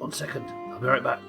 1 second. I'll be right back.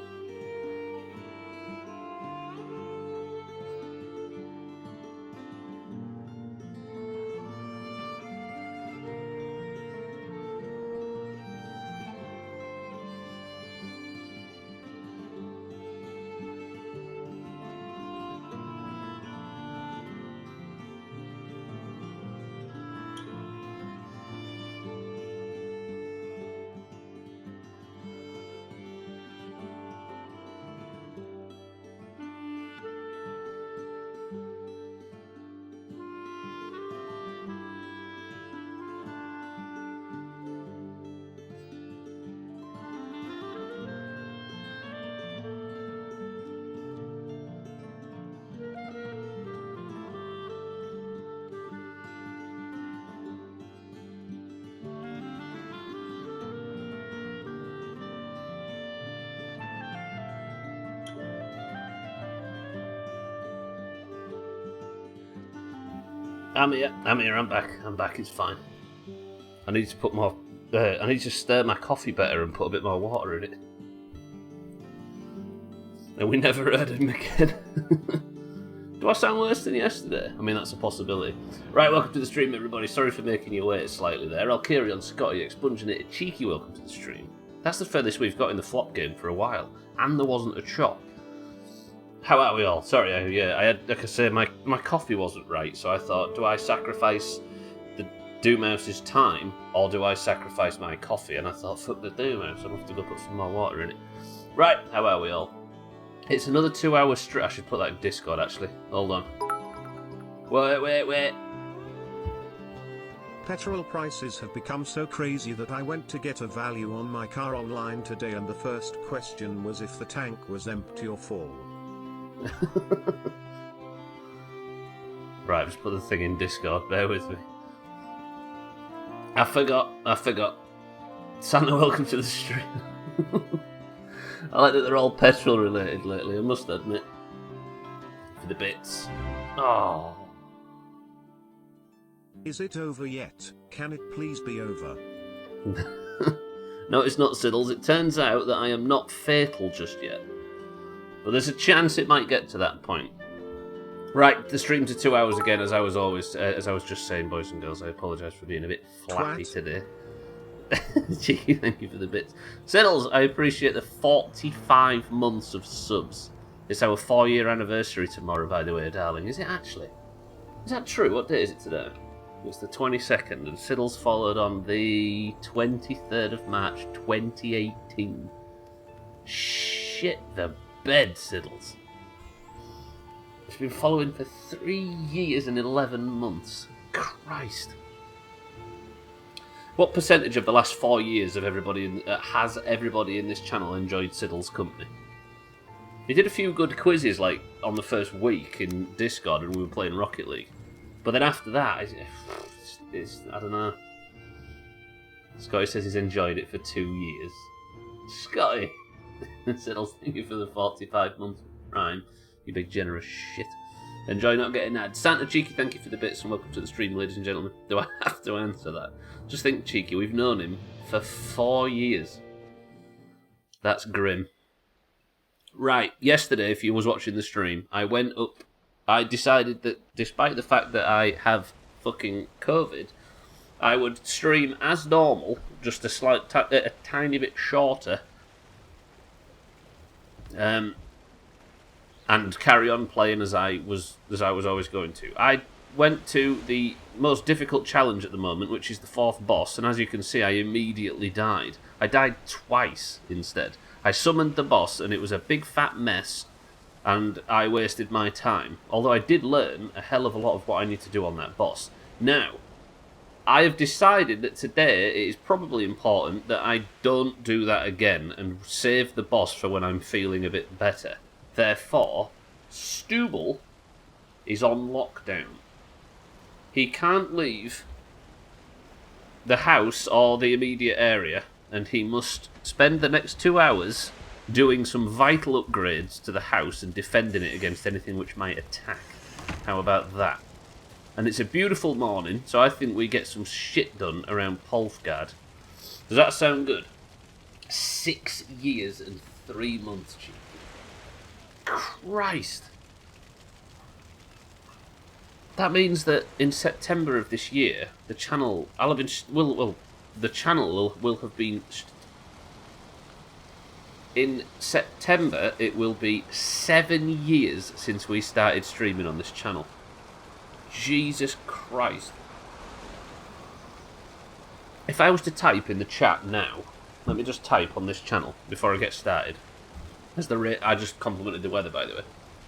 I'm here, I'm back, it's fine. I need to put more, I need to stir my coffee better and put a bit more water in it. And we never heard him again. Do I sound worse than yesterday? I mean, that's a possibility. Right, welcome to the stream, everybody. Sorry for making you wait slightly there. I'll carry on Scotty, Expunginated, cheeky welcome to the stream. That's the furthest we've got in the flop game for a while. And there wasn't a chop. How are we all? Sorry, I had, like I say, my coffee wasn't right, so I thought, do I sacrifice the Doomhouse's time, or do I sacrifice my coffee? And I thought, fuck the Doomhouse, I'm going to have to go put some more water in it. Right, how are we all? It's another 2 hour straight. I should put that in Discord, actually. Hold on. Wait. Petrol prices have become so crazy that I went to get a value on my car online today, and the first question was if the tank was empty or full. Right, just put the thing in Discord, bear with me. I forgot. Santa, welcome to the stream. I like that they're all petrol related lately, I must admit. For the bits. Oh. Is it over yet? Can it please be over? No, it's not, Siddles. It turns out that I am not fatal just yet. But there's a chance it might get to that point. Right, the stream's 2 hours again, as I was just saying, boys and girls. I apologise for being a bit flappy today. Cheeky, thank you for the bits. Siddles, I appreciate the 45 months of subs. It's our 4-year anniversary tomorrow, by the way, darling. Is it actually? Is that true? What day is it today? It's the 22nd, and Siddles followed on the 23rd of March, 2018. Shit the bed, Siddles. It's been following for 3 years and 11 months. Christ. What percentage of the last 4 years of has everybody in this channel enjoyed Siddle's company? He did a few good quizzes, like, on the first week in Discord when we were playing Rocket League. But then after that, it's I don't know. Scotty says he's enjoyed it for 2 years. Scotty! Siddles, thank you for the 45 months Prime. You big generous shit. Enjoy not getting ads. Santa Cheeky, thank you for the bits and welcome to the stream, ladies and gentlemen. Do I have to answer that? Just think, Cheeky, we've known him for 4 years. That's grim. Right, yesterday, if you was watching the stream, I decided that despite the fact that I have fucking COVID, I would stream as normal, just a tiny bit shorter, and carry on playing as I was always going to. I went to the most difficult challenge at the moment, which is the 4th boss, and as you can see, I immediately died. I died twice instead. I summoned the boss, and it was a big fat mess, and I wasted my time. Although I did learn a hell of a lot of what I need to do on that boss. Now, I have decided that today it is probably important that I don't do that again and save the boss for when I'm feeling a bit better. Therefore, Stubbler is on lockdown. He can't leave the house or the immediate area, and he must spend the next 2 hours doing some vital upgrades to the house and defending it against anything which might attack. How about that? And it's a beautiful morning, so I think we get some shit done around Polfgard. Does that sound good? 6 years and 3 months, Chief. Christ. That means that in September of this year, the channel will have been. In September, it will be 7 years since we started streaming on this channel. Jesus Christ. If I was to type in the chat now, let me just type on this channel before I get started. I just complimented the weather, by the way.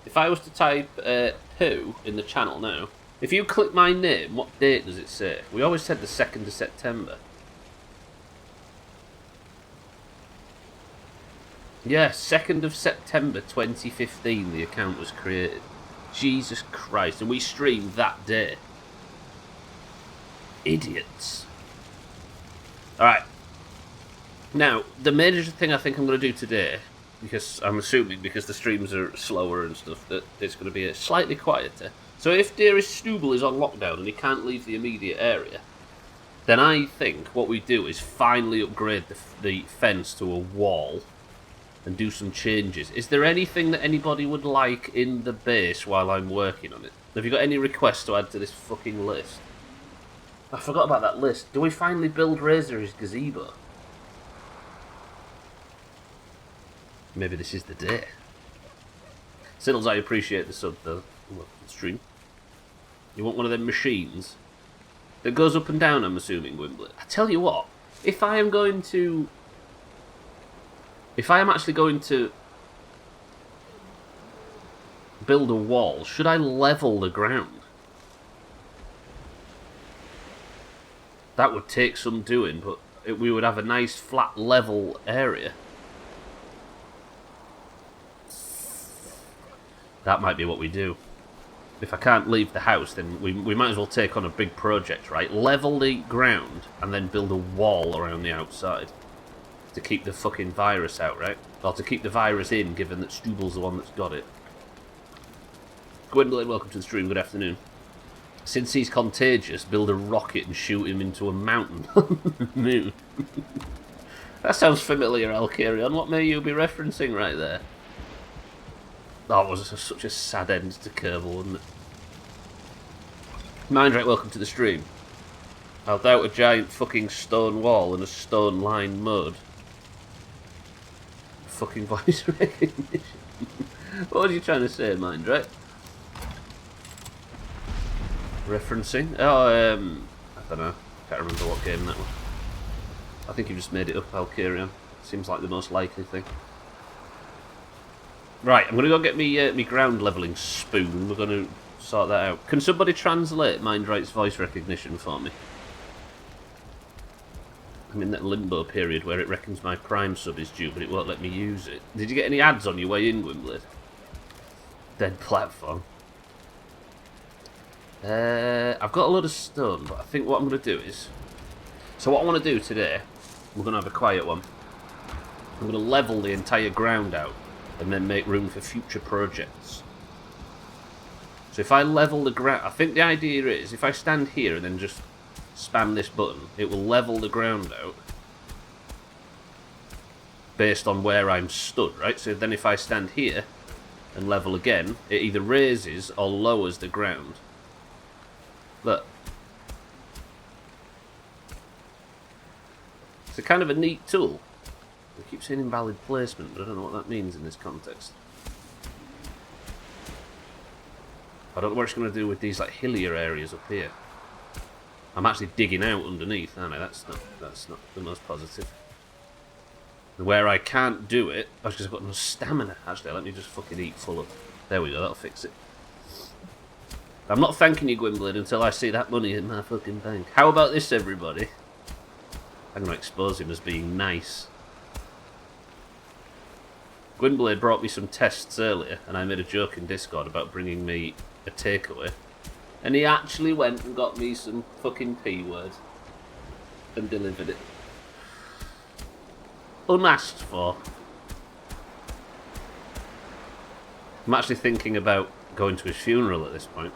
If I was to type who in the channel now, if you click my name, what date does it say? We always said the 2nd of September. Yeah, 2nd of September 2015 the account was created. Jesus Christ, and we streamed that day. Idiots. Alright. Now, the major thing I think I'm going to do today, because I'm assuming because the streams are slower and stuff, that it's going to be slightly quieter. So if dearest Stubbler is on lockdown and he can't leave the immediate area, then I think what we do is finally upgrade the fence to a wall and do some changes. Is there anything that anybody would like in the base while I'm working on it? Have you got any requests to add to this fucking list? I forgot about that list. Do we finally build Razor's gazebo? Maybe this is the day. Siddles, I appreciate the sub, though. Stream. You want one of them machines that goes up and down, I'm assuming, Wimbledon? I tell you what, if I am actually going to build a wall, should I level the ground? That would take some doing, but we would have a nice flat level area. That might be what we do. If I can't leave the house, then we might as well take on a big project, right? Level the ground and then build a wall around the outside to keep the fucking virus out, right? Or to keep the virus in, given that Stubble's the one that's got it. Gwendolyn, welcome to the stream. Good afternoon. Since he's contagious, build a rocket and shoot him into a mountain on the moon. That sounds familiar, Alkarion. What may you be referencing right there? That was such a sad end to Kerbal, wasn't it? Mindrake, welcome to the stream. I'll doubt a giant fucking stone wall and a stone line mud. Fucking voice recognition. What was you trying to say, Mindrake? Referencing? Oh, I don't know. Can't remember what game that was. I think you just made it up, Alkarion. Seems like the most likely thing. Right, I'm going to go get me ground levelling spoon. We're going to sort that out. Can somebody translate Mindrake's voice recognition for me? I'm in that limbo period where it reckons my Prime sub is due, but it won't let me use it. Did you get any ads on your way in, Wimbledon? Dead platform. I've got a load of stone, but I think what I'm going to do is... So what I want to do today, we're going to have a quiet one. I'm going to level the entire ground out and then make room for future projects. So if I level the ground... I think the idea is, if I stand here and then just spam this button, it will level the ground out based on where I'm stood, right? So then if I stand here and level again, it either raises or lowers the ground. Look. It's a kind of a neat tool. I keep saying invalid placement, but I don't know what that means in this context. I don't know what it's going to do with these like hillier areas up here. I'm actually digging out underneath, aren't I? That's not the most positive. And where I can't do it, that's because I've got no stamina. Actually, let me just fucking eat full up. There we go, that'll fix it. I'm not thanking you, Gwynblade, until I see that money in my fucking bank. How about this, everybody? I'm going to expose him as being nice. Gwynblade brought me some tests earlier, and I made a joke in Discord about bringing me a takeaway. And he actually went and got me some fucking P-word and delivered it. Unasked for. I'm actually thinking about going to his funeral at this point.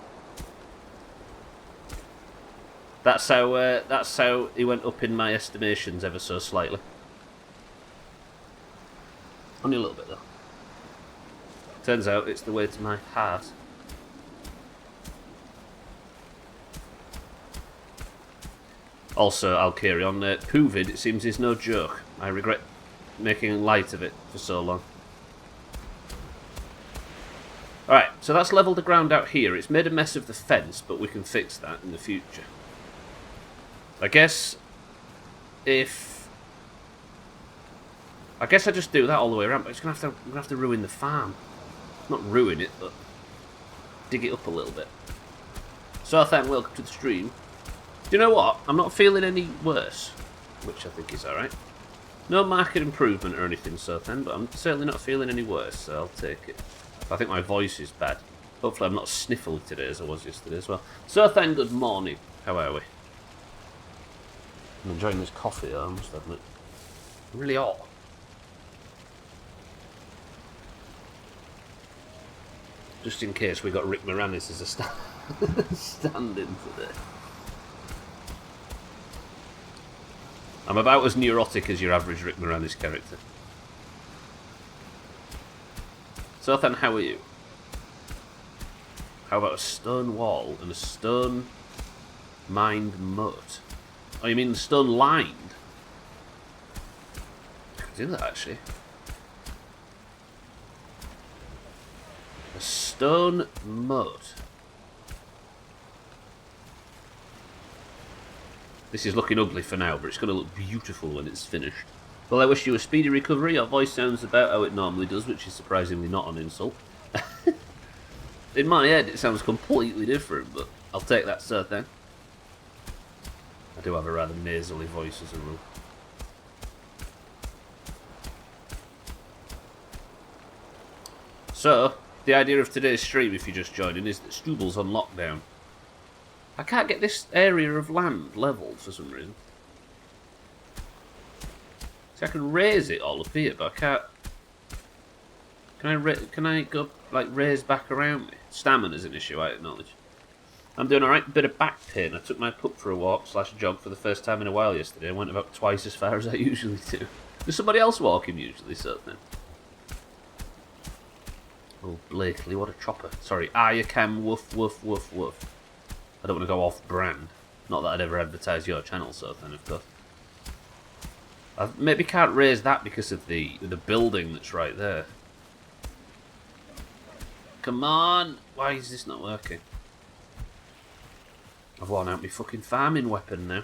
That's how he went up in my estimations ever so slightly. Only a little bit, though. Turns out it's the way to my heart. Also, I'll carry on. Poovid, it seems, is no joke. I regret making light of it for so long. Alright, so that's levelled the ground out here. It's made a mess of the fence, but we can fix that in the future. I guess I just do that all the way around, but I'm gonna have to ruin the farm. Not ruin it, but dig it up a little bit. So thank welcome to the stream. Do you know what? I'm not feeling any worse, which I think is alright. No market improvement or anything, so then, but I'm certainly not feeling any worse, so I'll take it. I think my voice is bad. Hopefully I'm not sniffly today as I was yesterday as well. So then, good morning. How are we? I'm enjoying this coffee, I must admit. Really hot. Just in case we got Rick Moranis as a stand-in today. I'm about as neurotic as your average Rick Moranis character. So then, how are you? How about a stone wall and a stone mined moat? Oh, you mean stone lined? I could do that actually. A stone moat. This is looking ugly for now, but it's going to look beautiful when it's finished. Well, I wish you a speedy recovery. Your voice sounds about how it normally does, which is surprisingly not an insult. In my head, it sounds completely different, but I'll take that, sir, then. I do have a rather nasally voice as a rule. So, the idea of today's stream, if you're just joining, is that Stubbler's on lockdown. I can't get this area of land levelled for some reason. See, I can raise it all up here, but I can't... Can I go, like, raise back around me? Stamina's an issue, I acknowledge. I'm doing alright, bit of back pain. I took my pup for a walk / jog for the first time in a while yesterday. I went about twice as far as I usually do. There's somebody else walking usually, certainly. Oh, Blakely, what a chopper. Sorry, Ayakam, woof, woof, woof, woof. I don't want to go off-brand. Not that I'd ever advertise your channel, so then, of course. I maybe can't raise that because of the building that's right there. Come on! Why is this not working? I've worn out my fucking farming weapon now.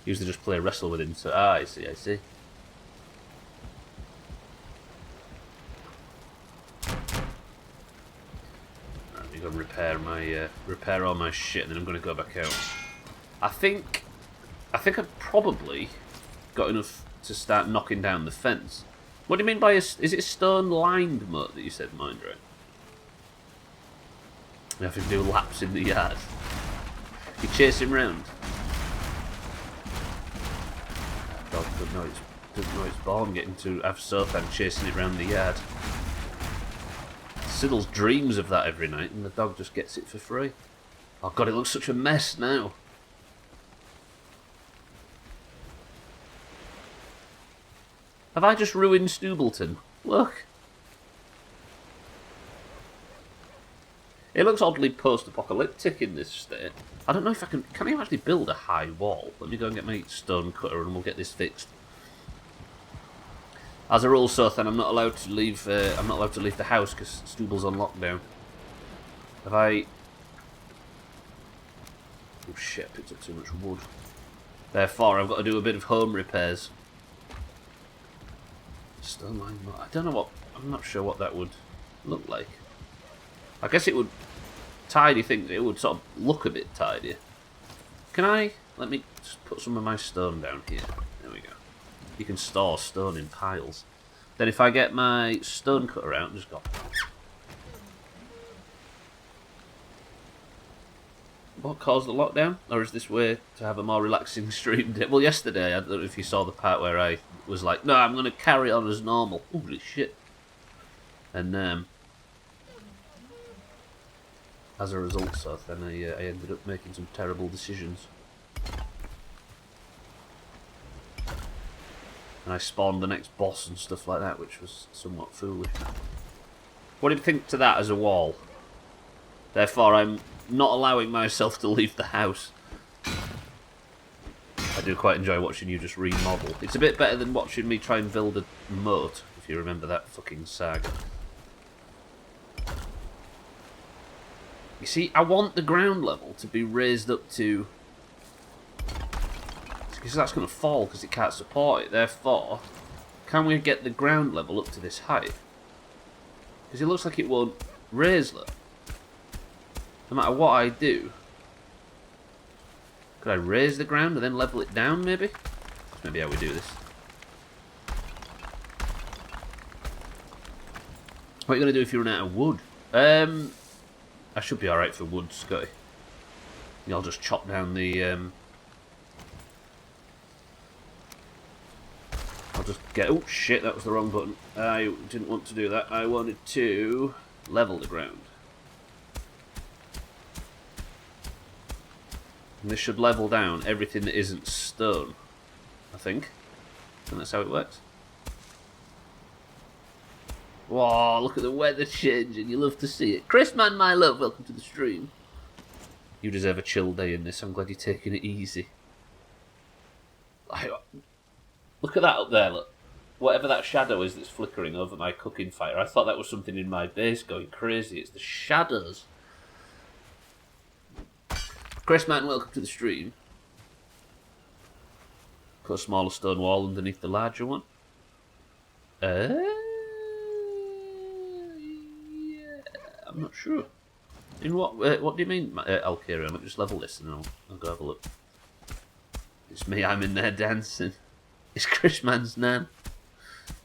Usually just play wrestle with him, so... Ah, I see, I see. I'm going to repair all my shit, and then I'm going to go back out. I think I've probably got enough to start knocking down the fence. What do you mean by is it stone-lined moat that you said, mind, right? You have to do laps in the yard. You chase him round. Dog doesn't know it's born getting to have Sothan chasing it round the yard. Siddle's dreams of that every night, and the dog just gets it for free. Oh god, it looks such a mess now. Have I just ruined Stubbleton? Look. It looks oddly post-apocalyptic in this state. I don't know if I can... Can I actually build a high wall? Let me go and get my stone cutter and we'll get this fixed. As a rule, so then I'm not allowed to leave. I'm not allowed to leave the house because Stubble's on lockdown. Have I? Oh shit! I picked up too much wood. Therefore, I've got to do a bit of home repairs. Stone line. I don't know what. I'm not sure what that would look like. I guess it would tidy things. It would sort of look a bit tidier. Can I? Let me just put some of my stone down here. There we go. You can store stone in piles. Then if I get my stone cutter out and just go... What caused the lockdown? Or is this way to have a more relaxing stream day? Well, yesterday, I don't know if you saw the part where I was like, no, I'm going to carry on as normal. Holy shit. And as a result, so then I ended up making some terrible decisions. And I spawned the next boss and stuff like that, which was somewhat foolish. What do you think to that as a wall? Therefore, I'm not allowing myself to leave the house. I do quite enjoy watching you just remodel. It's a bit better than watching me try and build a moat, if you remember that fucking saga. You see, I want the ground level to be raised up to... Because that's going to fall because it can't support it. Therefore, can we get the ground level up to this height? Because it looks like it won't raise that. No matter what I do. Could I raise the ground and then level it down, maybe? That's maybe how we do this. What are you going to do if you run out of wood? I should be alright for wood, Scotty. I'll just chop down the... I'll just get... Oh, shit, that was the wrong button. I didn't want to do that. I wanted to level the ground. And this should level down everything that isn't stone, I think. And that's how it works. Whoa, look at the weather changing. You love to see it. Chris, man, my love, welcome to the stream. You deserve a chill day in this. I'm glad you're taking it easy. Look at that up there, look. Whatever that shadow is that's flickering over my cooking fire. I thought that was something in my base going crazy. It's the shadows. Chris, man, welcome to the stream. Got a smaller stone wall underneath the larger one. Yeah, I'm not sure. In what do you mean, Alcaria? I'll just level this and I'll go have a look. It's me, I'm in there dancing. It's Chris Man's nan.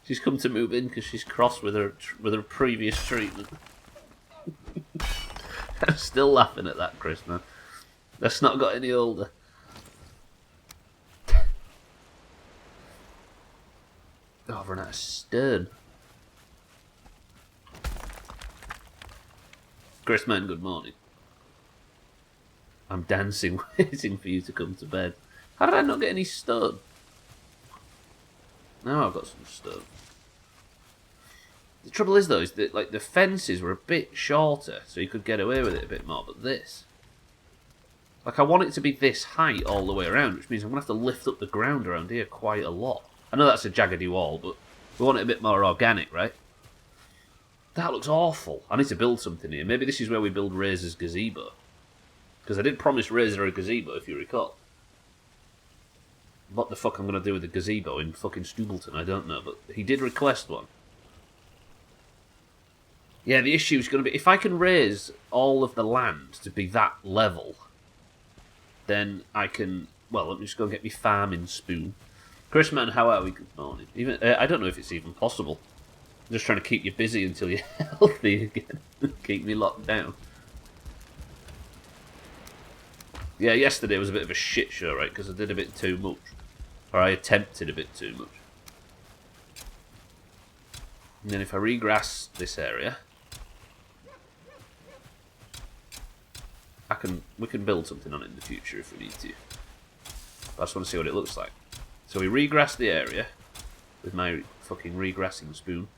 She's come to move in because she's cross with her previous treatment. I'm still laughing at that, Chris Man. That's not got any older. Oh, I've run out of stern. Chris Man, good morning. I'm dancing, waiting for you to come to bed. How did I not get any stone? Now I've got some stone. The trouble is, though, is that like the fences were a bit shorter, so you could get away with it a bit more. But this, like, I want it to be this height all the way around, which means I'm gonna have to lift up the ground around here quite a lot. I know that's a jaggedy wall, but we want it a bit more organic, right? That looks awful. I need to build something here. Maybe this is where we build Razor's gazebo. Because I did promise Razor a gazebo, if you recall. What the fuck I'm going to do with the gazebo in fucking Stubbleton, I don't know. But he did request one. Yeah, the issue is going to be... If I can raise all of the land to be that level, then I can... Well, let me just go and get my farming spoon. Chris, man, how are we? Good morning. Even I don't know if it's even possible. I'm just trying to keep you busy until you're healthy again. Keep me locked down. Yeah, yesterday was a bit of a shit show, right? Because I did a bit too much. Or I attempted a bit too much. And then if I regrass this area, we can build something on it in the future if we need to. But I just want to see what it looks like. So we regrass the area with my fucking regrassing spoon.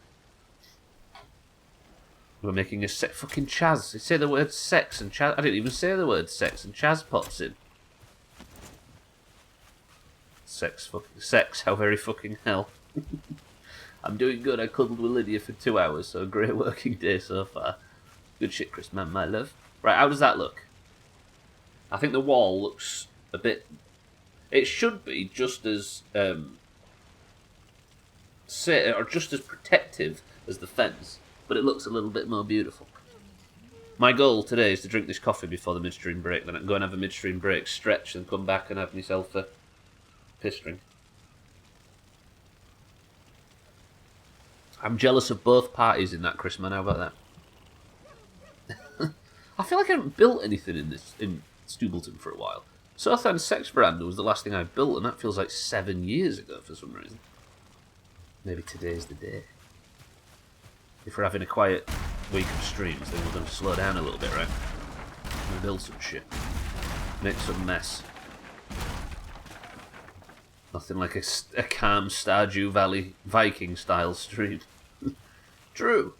We're making a fucking Chaz. You say the word sex and Chaz. I didn't even say the word sex and Chaz pops in. Sex, how very fucking hell. I'm doing good. I cuddled with Lydia for 2 hours, so a great working day so far. Good shit, Chris, man, my love. Right, how does that look? I think the wall looks a bit... It should be just as... or just as protective as the fence, but it looks a little bit more beautiful. My goal today is to drink this coffee before the midstream break, then I can go and have a midstream break, stretch, and come back and have myself a piss drink. I'm jealous of both parties in that, Chris, man. How about that? I feel like I haven't built anything in Stubbleton for a while. Southan Sex Veranda was the last thing I built, and that feels like 7 years ago for some reason. Maybe today's the day. If we're having a quiet week of streams, then we're going to slow down a little bit, right? And build some shit. Make some mess. Nothing like a calm Stardew Valley Viking style stream. True.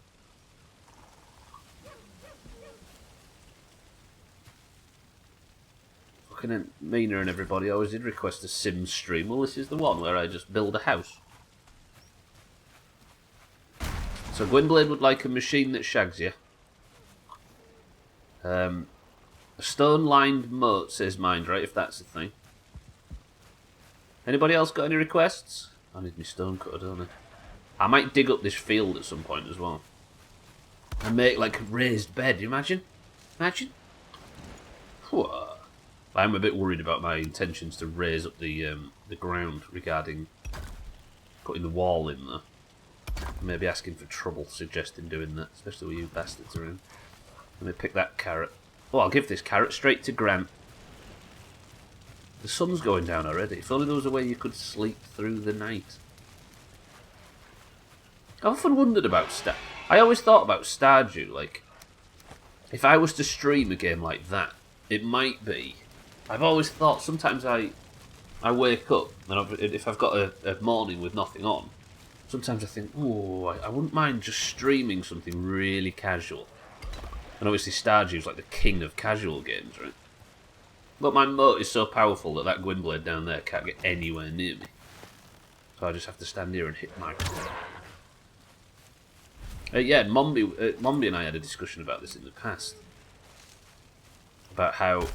Fucking Mina and everybody always did request a Sims stream. Well, this is the one where I just build a house. So Gwynblade would like a machine that shags you. A stone-lined moat, says Mind, right, if that's the thing. Anybody else got any requests? I need my stone cutter, don't I? I might dig up this field at some point as well. And make, like, a raised bed, you imagine? Imagine? Whoa. I'm a bit worried about my intentions to raise up the ground regarding putting the wall in there. Maybe asking for trouble suggesting doing that, especially with you bastards around. Let me pick that carrot. Oh, I'll give this carrot straight to Grant. The sun's going down already. If only there was a way you could sleep through the night. I've often wondered about I always thought about Stardew, like, if I was to stream a game like that, it might be... I've always thought, sometimes I wake up, and if I've got a morning with nothing on, sometimes I think, ooh, I wouldn't mind just streaming something really casual. And obviously Stardew's like the king of casual games, right? But my moat is so powerful that Gwynblade down there can't get anywhere near me. So I just have to stand here and hit my... yeah, Mombi and I had a discussion about this in the past. About how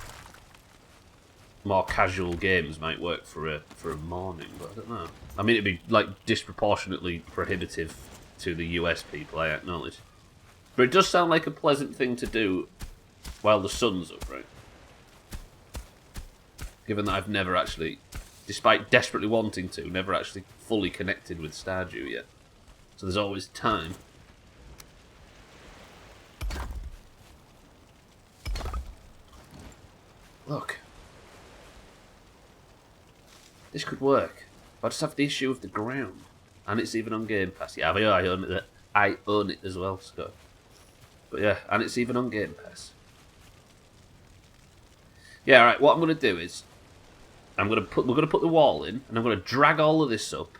more casual games might work for a morning, but I don't know. I mean, it'd be like disproportionately prohibitive to the US people, I acknowledge. But it does sound like a pleasant thing to do while the sun's up, right? Given that I've never actually, despite desperately wanting to, never actually fully connected with Stardew yet. So there's always time. Look. This could work. I just have the issue of the ground. And it's even on Game Pass. Yeah, I own it. I own it as well, Scott. But yeah, and it's even on Game Pass. Yeah, alright, what I'm going to do is... we're going to put the wall in, and I'm going to drag all of this up,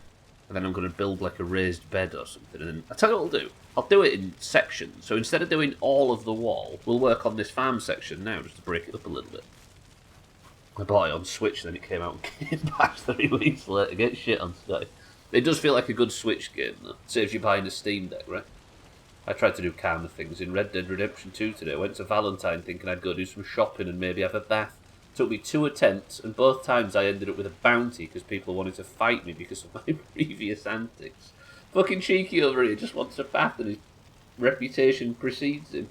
and then I'm going to build like a raised bed or something. And then, I'll tell you what I'll do. I'll do it in sections. So instead of doing all of the wall, we'll work on this farm section now, just to break it up a little bit. I bought it on Switch, then it came out and came back 3 weeks later. Get shit on Sky. It does feel like a good Switch game, though. Saves you buying a Steam Deck, right? I tried to do calmer things in Red Dead Redemption 2 today. I went to Valentine thinking I'd go do some shopping and maybe have a bath. Took me 2 attempts, and both times I ended up with a bounty because people wanted to fight me because of my previous antics. Fucking cheeky over here, just wants a bath and his reputation precedes him.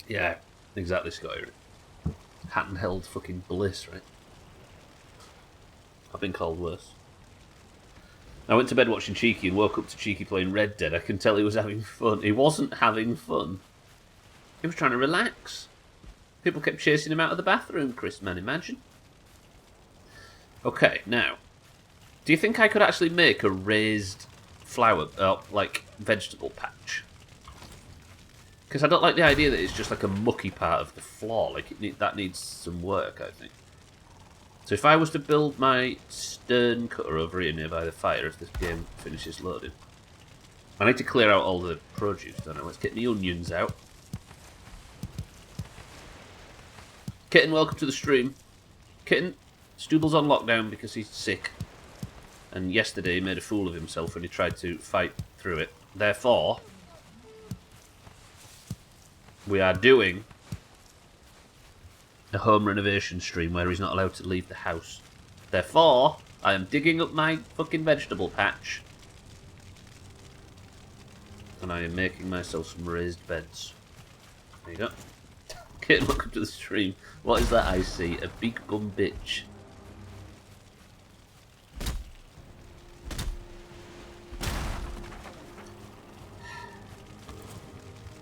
Yeah, exactly, Scotty. Handheld fucking bliss, right? I've been called worse. I went to bed watching Cheeky and woke up to Cheeky playing Red Dead. I can tell he was having fun. He wasn't having fun. He was trying to relax. People kept chasing him out of the bathroom, Chris, man, imagine. Okay, now. Do you think I could actually make a raised flower, like, vegetable patch? Because I don't like the idea that it's just like a mucky part of the floor. Like, that needs some work, I think. So if I was to build my stern cutter over here nearby the fire, if this game finishes loading, I need to clear out all the produce, don't I? Let's get the onions out. Kitten, welcome to the stream. Kitten, Stubble's on lockdown because he's sick. And yesterday he made a fool of himself when he tried to fight through it. Therefore, we are doing a home renovation stream where he's not allowed to leave the house. Therefore, I am digging up my fucking vegetable patch. And I am making myself some raised beds. There you go. Kitten, welcome to the stream. What is that I see? A big bum bitch.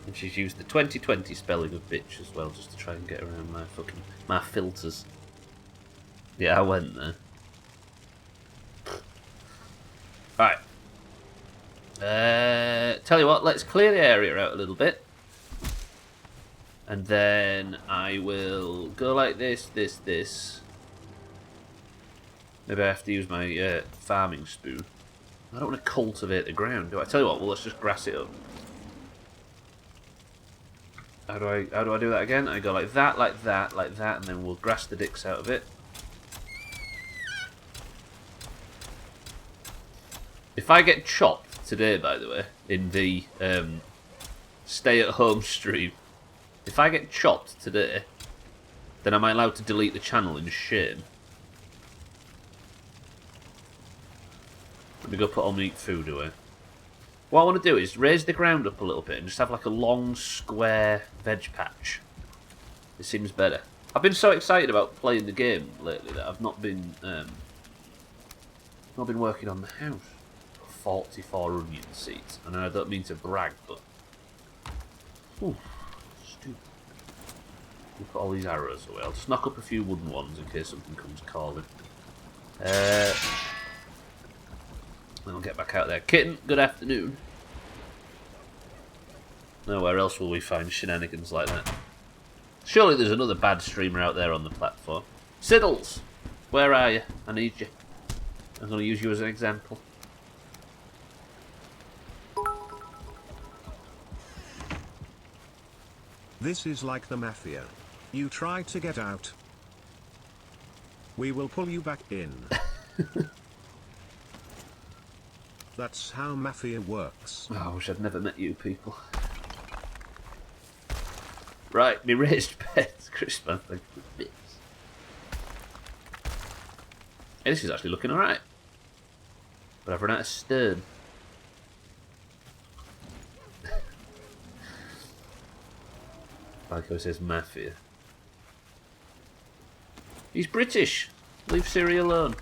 And she's used the 2020 spelling of bitch as well, just to try and get around my filters. Yeah, I went there. Right. Tell you what, let's clear the area out a little bit. And then I will go like this. Maybe I have to use my farming spoon. I don't want to cultivate the ground, do I? Tell you what, well, let's just grass it up. How do I do that again? I go like that, and then we'll grass the dicks out of it. If I get chopped today, by the way, in the stay-at-home stream, if I get chopped today, then am I allowed to delete the channel in shame? Let me go put all my meat food away. What I want to do is raise the ground up a little bit and just have like a long square veg patch. It seems better. I've been so excited about playing the game lately that I've not been working on the house. 44 onion seeds. And I don't mean to brag, but ooh, stupid. We'll put all these arrows away. I'll just knock up a few wooden ones in case something comes calling. Then I'll get back out there. Kitten, good afternoon. Nowhere else will we find shenanigans like that. Surely there's another bad streamer out there on the platform. Siddles, where are you? I need you. I'm going to use you as an example. This is like the mafia. You try to get out, we will pull you back in. That's how mafia works. Oh, I wish I'd never met you people. Right, me raised pets, Chris Man, thank you for bits. Hey, this is actually looking alright. But I've run out of stern. Like how it says mafia. He's British. Leave Siri alone.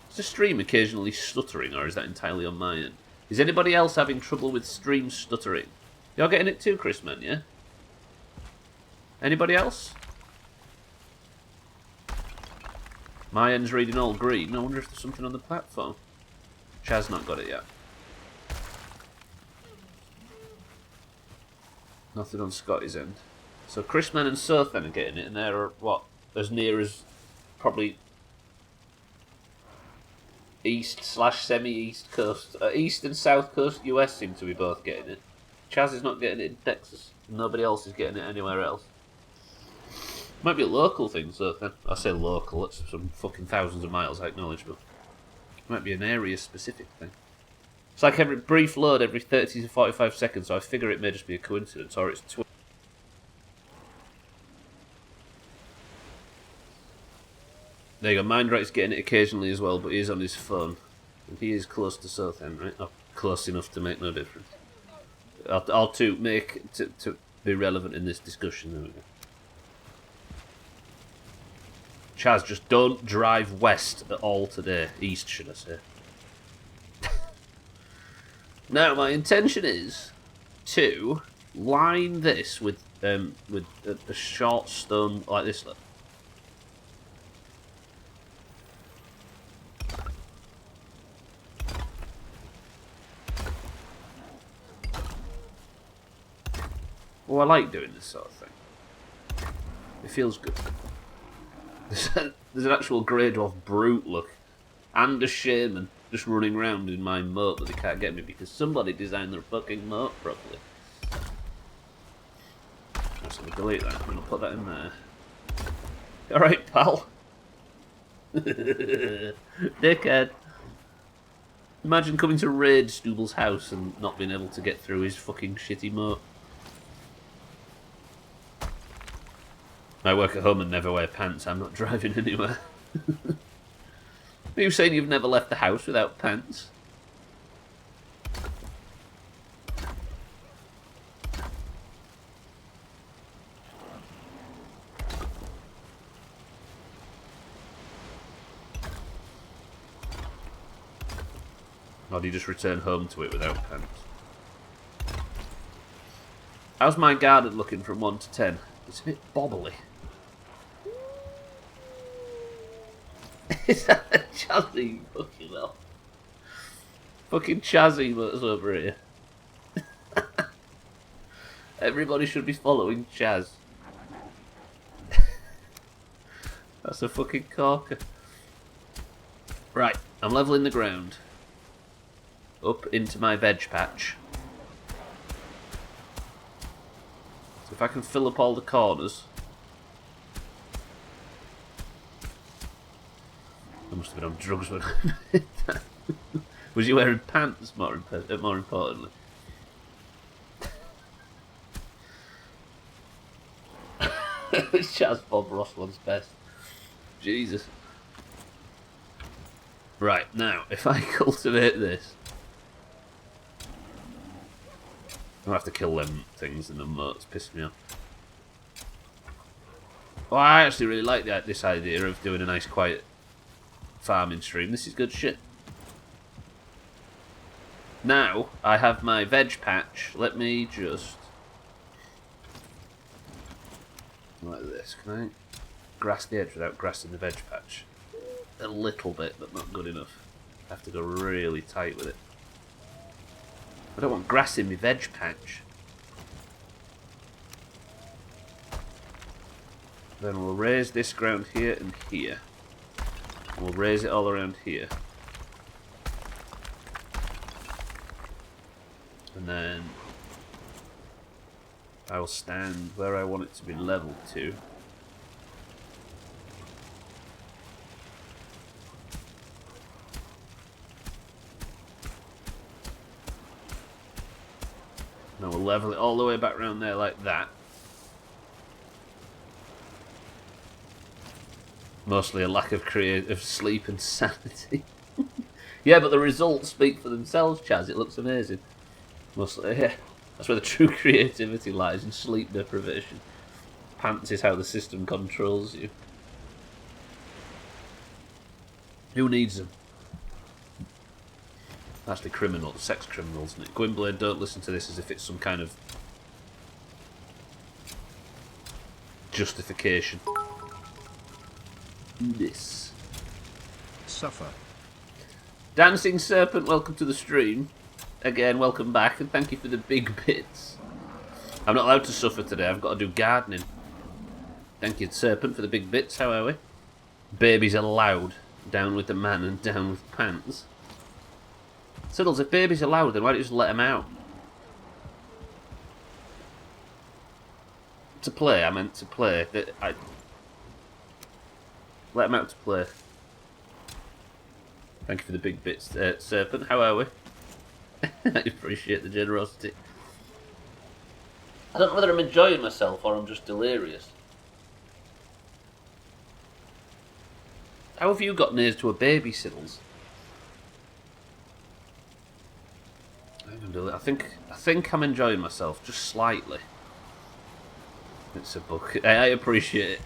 Is the stream occasionally stuttering, or is that entirely on my end? Is anybody else having trouble with stream stuttering? You're getting it too, Chris Man, yeah? Anybody else? My end's reading all green. I wonder if there's something on the platform. Chaz not got it yet. Nothing on Scotty's end. So Chrisman and Sothan are getting it, and they're, what, as near as probably east/semi-east coast. East and south coast US seem to be both getting it. Chaz is not getting it in Texas. Nobody else is getting it anywhere else. Might be a local thing, Sothan. I say local, it's some fucking thousands of miles, I acknowledge, but it might be an area-specific thing. It's like every brief load every 30 to 45 seconds, so I figure it may just be a coincidence, or it's there you go, Mindright's getting it occasionally as well, but he is on his phone. And he is close to Southend, right? Or close enough to make no difference. Or to make, to be relevant in this discussion, there we go. Chaz, just don't drive west at all today. East, should I say. Now, my intention is to line this with a short stone like this. Look. Oh, I like doing this sort of thing. It feels good. There's an actual grey dwarf brute look, and a shaman just running around in my moat, but they can't get me because somebody designed their fucking moat properly. So we delete that. I'm gonna put that in there. Alright, pal. Dickhead. Imagine coming to raid Stubbler's house and not being able to get through his fucking shitty moat. I work at home and never wear pants. I'm not driving anywhere. Are you saying you've never left the house without pants? Or do you just return home to it without pants? How's my garden looking from 1 to 10? It's a bit bobbly. Is that a Chazzy? Fucking hell. Fucking Chazzy was over here. Everybody should be following Chaz. That's a fucking corker. Right, I'm levelling the ground. Up into my veg patch. So if I can fill up all the corners. I must have been on drugs when I did that. Was you wearing pants, more importantly? Chaz Bob Rossland's best. Jesus. Right, now, if I cultivate this... I'll have to kill them things in the moats, piss me off. Well, I actually really like this idea of doing a nice quiet farming stream. This is good shit. Now, I have my veg patch. Let me just... like this. Can I grass the edge without grassing the veg patch? A little bit, but not good enough. I have to go really tight with it. I don't want grass in my veg patch. Then we'll raise this ground here and here. And we'll raise it all around here. And then I will stand where I want it to be leveled to. And we'll level it all the way back around there like that. Mostly a lack of creative sleep and sanity. Yeah, but the results speak for themselves, Chaz. It looks amazing. Mostly, yeah. That's where the true creativity lies, in sleep deprivation. Pants is how the system controls you. Who needs them? Actually, criminals, sex criminals, isn't it? Gwynblade, don't listen to this as if it's some kind of justification. This. Suffer. Dancing Serpent, welcome to the stream. Again, welcome back, and thank you for the big bits. I'm not allowed to suffer today, I've got to do gardening. Thank you, Serpent, for the big bits, how are we? Babies allowed. Down with the man and down with pants. Siddles, if babies are loud, then why don't you just let them out? To play, I meant to play. Let them out to play. Thank you for the big bits, Serpent. How are we? I appreciate the generosity. I don't know whether I'm enjoying myself or I'm just delirious. How have you got near to a baby, Siddles? I think I'm enjoying myself, just slightly. It's a book. I appreciate it.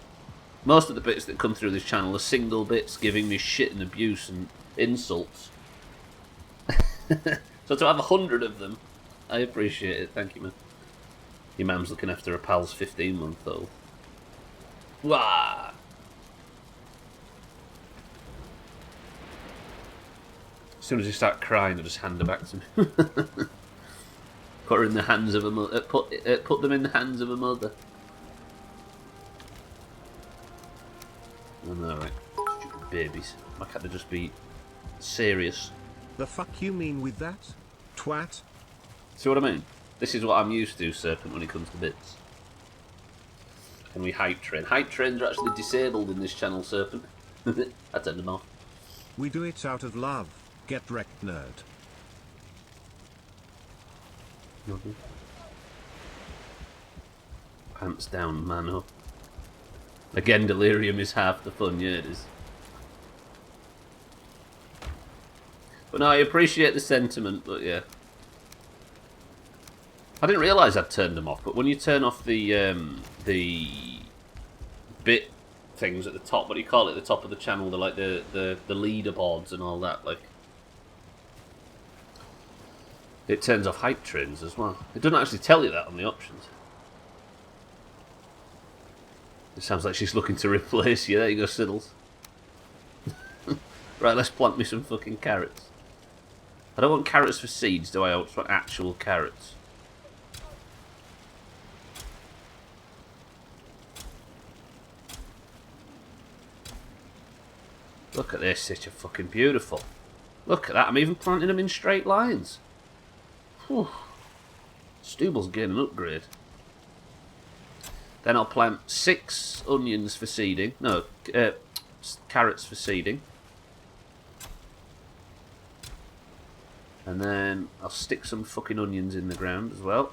Most of the bits that come through this channel are single bits giving me shit and abuse and insults. So to have 100 of them, I appreciate it. Thank you, man. Your mum's looking after her pal's 15-month-old. Wah! As soon as you start crying, I just hand her back to me. Put her in the hands of a mother. Put them in the hands of a mother. I know, right? Stupid babies. Why can't they just be serious? The fuck you mean with that? Twat? See what I mean? This is what I'm used to, Serpent, when it comes to bits. Can we hype train? Hype trains are actually disabled in this channel, Serpent. I turned them off. We do it out of love. Get wrecked, nerd. Pants down, man up. Again, delirium is half the fun, yeah it is. But no, I appreciate the sentiment, but yeah. I didn't realise I'd turned them off, but when you turn off the bit things at the top, what do you call it, the top of the channel, like the leaderboards and all that, like, it turns off hype trains as well. It doesn't actually tell you that on the options. It sounds like she's looking to replace you. There you go, Siddles. Right, let's plant me some fucking carrots. I don't want carrots for seeds, do I? I just want actual carrots. Look at this, it's fucking beautiful. Look at that, I'm even planting them in straight lines. Whew. Stubble's getting an upgrade. Then I'll plant 6 onions for seeding. No, carrots for seeding. And then I'll stick some fucking onions in the ground as well.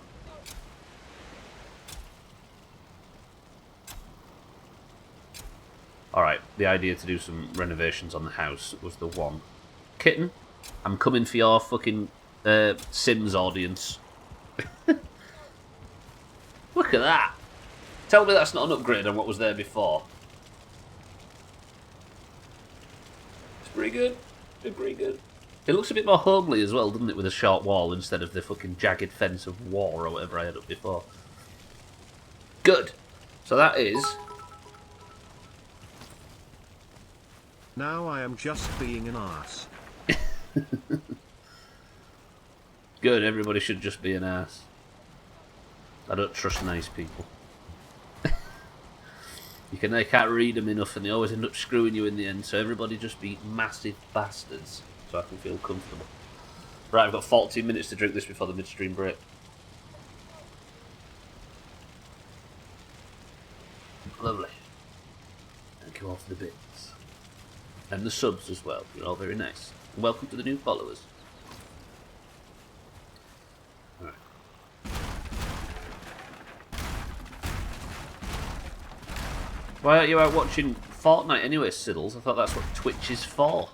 Alright, the idea to do some renovations on the house was the one. Kitten, I'm coming for your fucking Sims audience. Look at that! Tell me that's not an upgrade on what was there before. It's pretty good. It's pretty good. It looks a bit more homely as well, doesn't it, with a short wall instead of the fucking jagged fence of war or whatever I had up before. Good. So that is... Now I am just being an ass. Good, everybody should just be an ass. I don't trust nice people. They can't read them enough and they always end up screwing you in the end, so everybody just be massive bastards so I can feel comfortable. Right, I've got 14 minutes to drink this before the midstream break. Lovely. Thank you all for the bits. And the subs as well, you're all very nice. And welcome to the new followers. Alright. Why aren't you out watching Fortnite anyway, Siddles? I thought that's what Twitch is for.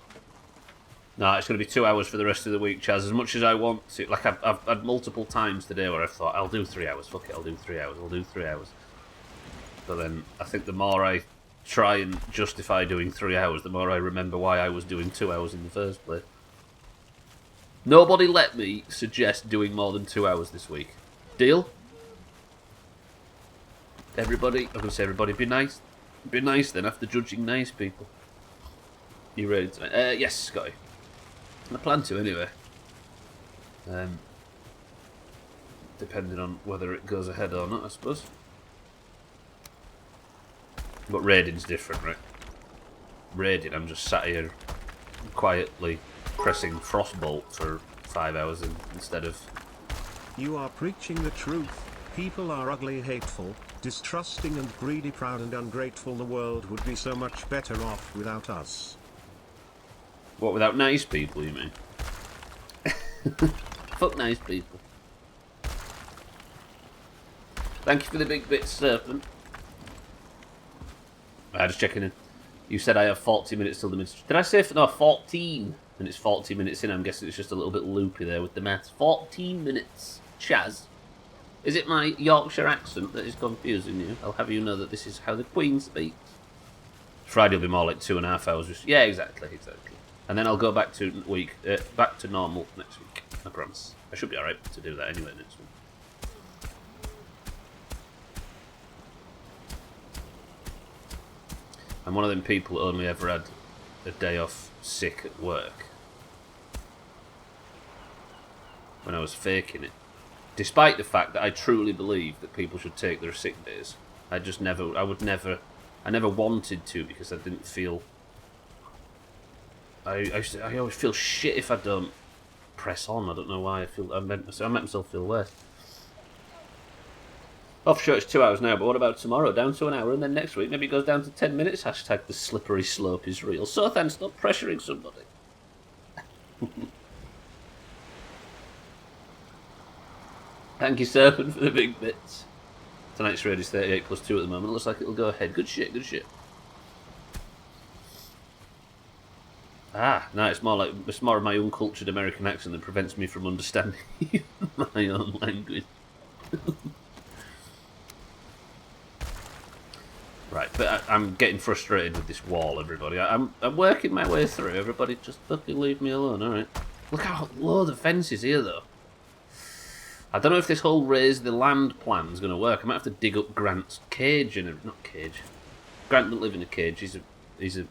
No, it's going to be 2 hours for the rest of the week, Chaz. As much as I want to... Like, I've had multiple times today where I've thought, I'll do 3 hours. Fuck it, I'll do 3 hours. I'll do 3 hours. But then, I think the more I try and justify doing 3 hours, the more I remember why I was doing 2 hours in the first place. Nobody let me suggest doing more than 2 hours this week. Deal? Everybody? I'm going to say everybody be nice. Be nice then, after judging nice people. You ready tonight? Yes, Scotty. I plan to anyway. Depending on whether it goes ahead or not, I suppose. But raiding's different, right? Raiding, I'm just sat here quietly pressing Frostbolt for 5 hours instead of... You are preaching the truth. People are ugly, hateful, distrusting and greedy, proud and ungrateful. The world would be so much better off without us. What, without nice people, you mean? Fuck nice people. Thank you for the big bit, Serpent. I'm just checking in. You said I have 40 minutes till the mid... Did I say... No, 14. And it's 40 minutes in. I'm guessing it's just a little bit loopy there with the maths. 14 minutes. Chaz. Is it my Yorkshire accent that is confusing you? I'll have you know that this is how the Queen speaks. Friday will be more like 2.5 hours. Yeah, exactly. And then I'll go back to back to normal next week. I promise. I should be alright to do that anyway next week. I'm one of them people who only ever had a day off sick at work. When I was faking it. Despite the fact that I truly believe that people should take their sick days. I never wanted to because I didn't feel... I always feel shit if I don't press on. I don't know why. I make myself feel worse. Offshore it's 2 hours now, but what about tomorrow? Down to an hour, and then next week maybe it goes down to 10 minutes. Hashtag the slippery slope is real. So then stop pressuring somebody. Thank you, Serpent, for the big bits. Tonight's raid is 38 plus 2 at the moment. Looks like it'll go ahead. Good shit, good shit. Ah, no, it's more of my uncultured American accent that prevents me from understanding my own language. Right, but I'm getting frustrated with this wall, everybody. I'm working my way through. Everybody just fucking leave me alone, alright? Look how low the fence is here, though. I don't know if this whole raise the land plan is going to work. I might have to dig up Grant's cage and not cage. Grant doesn't live in a cage. He's a.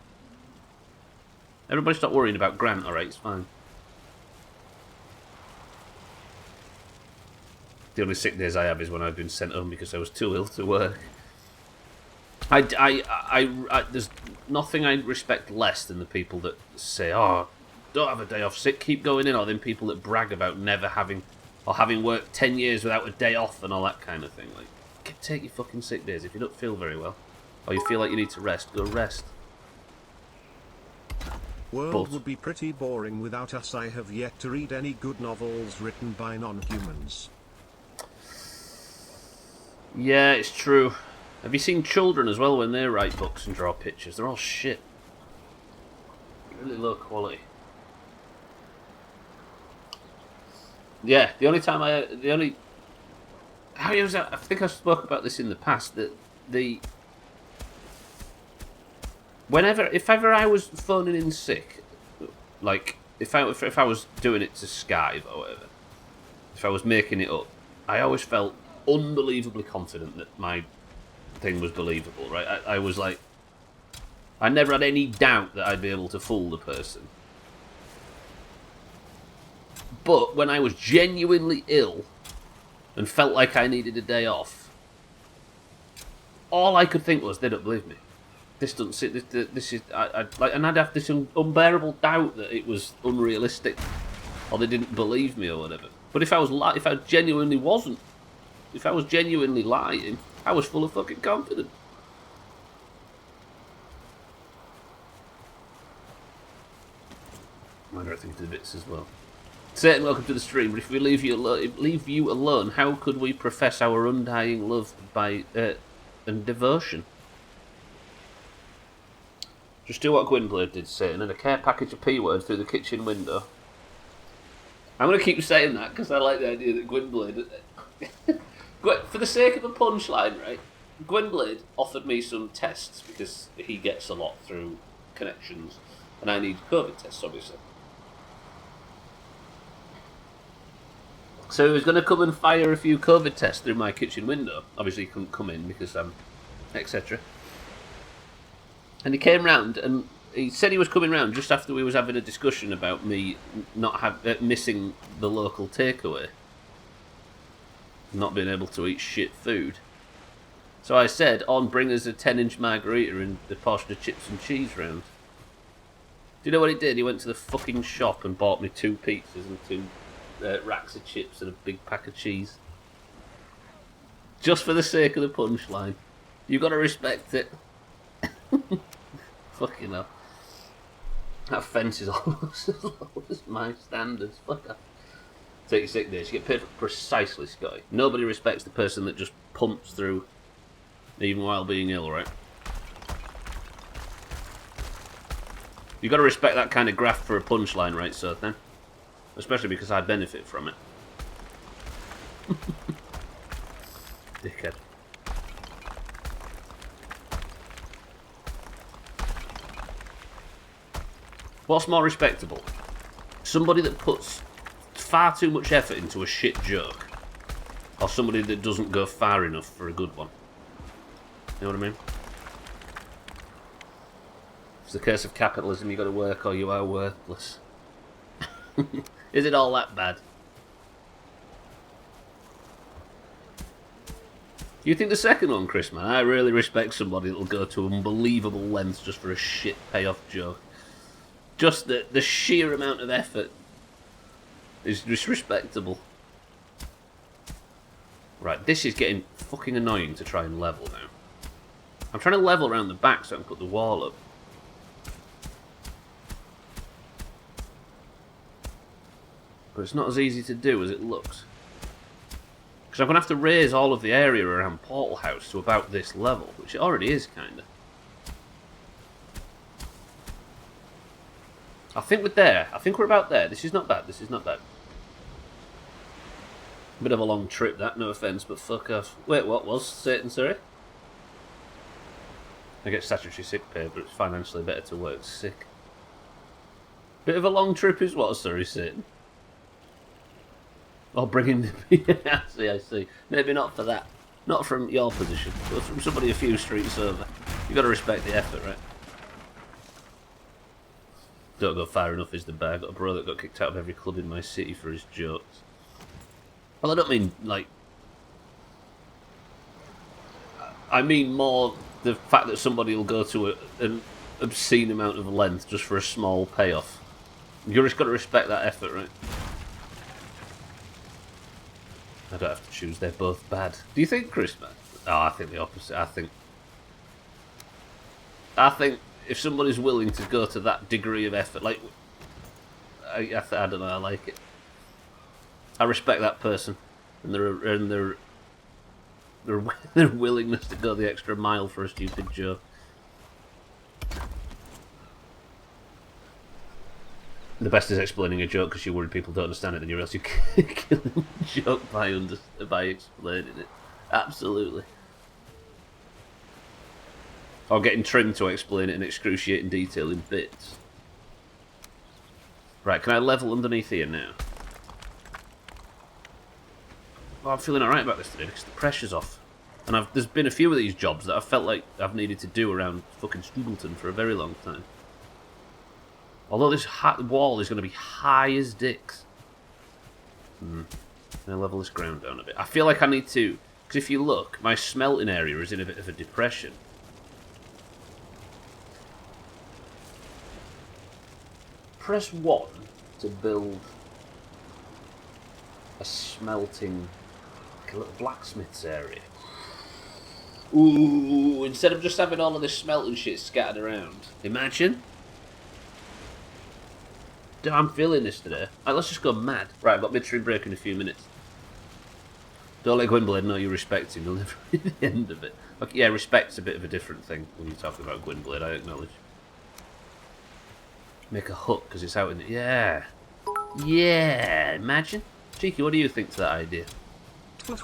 Everybody stop worrying about Grant. All right, it's fine. The only sick days I have is when I've been sent home because I was too ill to work. There's nothing I respect less than the people that say, "Oh, don't have a day off sick, keep going in," or then people that brag about never having, or having worked 10 years without a day off and all that kind of thing. Like, take your fucking sick days. If you don't feel very well, or you feel like you need to rest, go rest. World would be pretty boring without us. I have yet to read any good novels written by non-humans. Yeah, it's true. Have you seen children as well when they write books and draw pictures? They're all shit. Really low quality. Yeah, I think I spoke about this in the past, that if ever I was phoning in sick, like if I was doing it to Skype or whatever, if I was making it up, I always felt unbelievably confident that my thing was believable, right? I was like, I never had any doubt that I'd be able to fool the person. But when I was genuinely ill and felt like I needed a day off, all I could think was, they don't believe me. This doesn't sit. This is and I'd have this unbearable doubt that it was unrealistic, or they didn't believe me or whatever. But if I genuinely lying, I was full of fucking confidence. Mind everything to the bits as well. Satan, welcome to the stream. But if we leave you alone, how could we profess our undying love and devotion? Just do what Gwynblade did, Satan, and a care package of P-words through the kitchen window. I'm going to keep saying that because I like the idea that Gwynblade... For the sake of a punchline, right? Gwynblade offered me some tests because he gets a lot through connections, and I need COVID tests, obviously. So he was going to come and fire a few COVID tests through my kitchen window. Obviously he couldn't come in because etc. And he came round, and he said he was coming round just after we was having a discussion about me missing the local takeaway, not being able to eat shit food. So I said, "On, bring us a 10-inch margarita and a portion of chips and cheese round." Do you know what he did? He went to the fucking shop and bought me 2 pizzas and 2 racks of chips and a big pack of cheese. Just for the sake of the punchline. You gotta respect it. Fucking hell. That fence is almost as low as my standards. Fuck off. Take your sick days. You get paid precisely, Scotty. Nobody respects the person that just pumps through, even while being ill, right? You got to respect that kind of graft for a punchline, right, so then? Especially because I benefit from it. Dickhead. What's more respectable? Somebody that puts far too much effort into a shit joke, or somebody that doesn't go far enough for a good one? You know what I mean? It's the curse of capitalism. You got to work or you are worthless. Is it all that bad? You think the second one, Chris, man? I really respect somebody that'll go to unbelievable lengths just for a shit payoff joke. Just the sheer amount of effort is disrespectable. Right, this is getting fucking annoying to try and level now. I'm trying to level around the back so I can put the wall up. But it's not as easy to do as it looks. Because I'm going to have to raise all of the area around Portal House to about this level, which it already is, kind of. I think we're there. I think we're about there. This is not bad. This is not bad. Bit of a long trip, that. No offence, but fuck off. Wait, what was Satan, sorry? I get statutory sick pay, but it's financially better to work sick. Bit of a long trip is what, sorry, Satan? Or bringing the... I see. Maybe not for that. Not from your position, but from somebody a few streets over. You got to respect the effort, right? Don't go far enough is the bag. I got a bro that got kicked out of every club in my city for his jokes. Well, I don't mean, like... I mean more the fact that somebody will go to an obscene amount of length just for a small payoff. You're just got to respect that effort, right? I don't have to choose. They're both bad. Do you think, Chris, man? Oh, I think the opposite. I think if somebody's willing to go to that degree of effort, like, I don't know, I like it. I respect that person and their willingness to go the extra mile for a stupid joke. The best is explaining a joke because you're worried people don't understand it, then you're else you're killing the joke by explaining it. Absolutely. Or getting trimmed to explain it in excruciating detail in bits. Right, can I level underneath here now? Well, I'm feeling alright about this today because the pressure's off. And there's been a few of these jobs that I've felt like I've needed to do around fucking Stubbleton for a very long time. Although this wall is going to be high as dicks. Can I level this ground down a bit? I feel like I need to... Because if you look, my smelting area is in a bit of a depression. Press 1 to build a smelting... like a little blacksmith's area. Ooh, instead of just having all of this smelting shit scattered around. Imagine... I'm feeling this today. Right, let's just go mad. Right, I've got midstream break in a few minutes. Don't let Gwynblade know you respect him. You'll never reach the end of it. Okay, yeah, respect's a bit of a different thing when you're talking about Gwynblade, I acknowledge. Make a hut, because it's out in the... Yeah. Yeah, imagine. Cheeky, what do you think to that idea? What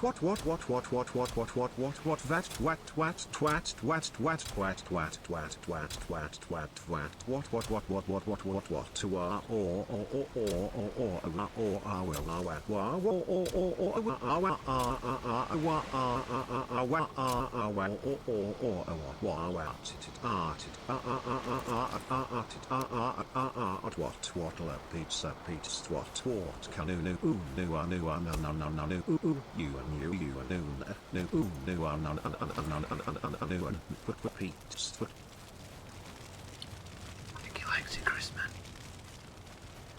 I think he likes it, Chris, man.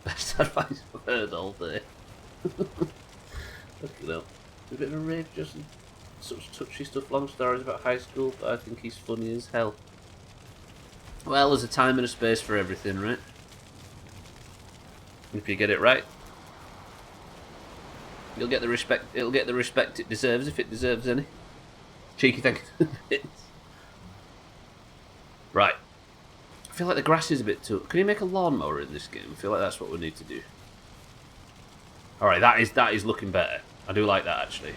Best advice I've heard all day. Look it up. A bit of a rave, Justin. Such touchy stuff, long stories about high school, but I think he's funny as hell. Well, there's a time and a space for everything, right? If you get it right, you'll get the respect. It'll get the respect it deserves, if it deserves any. Cheeky thing. Right. I feel like the grass is a bit too... Can you make a lawnmower in this game? I feel like that's what we need to do. Alright, that is looking better. I do like that, actually.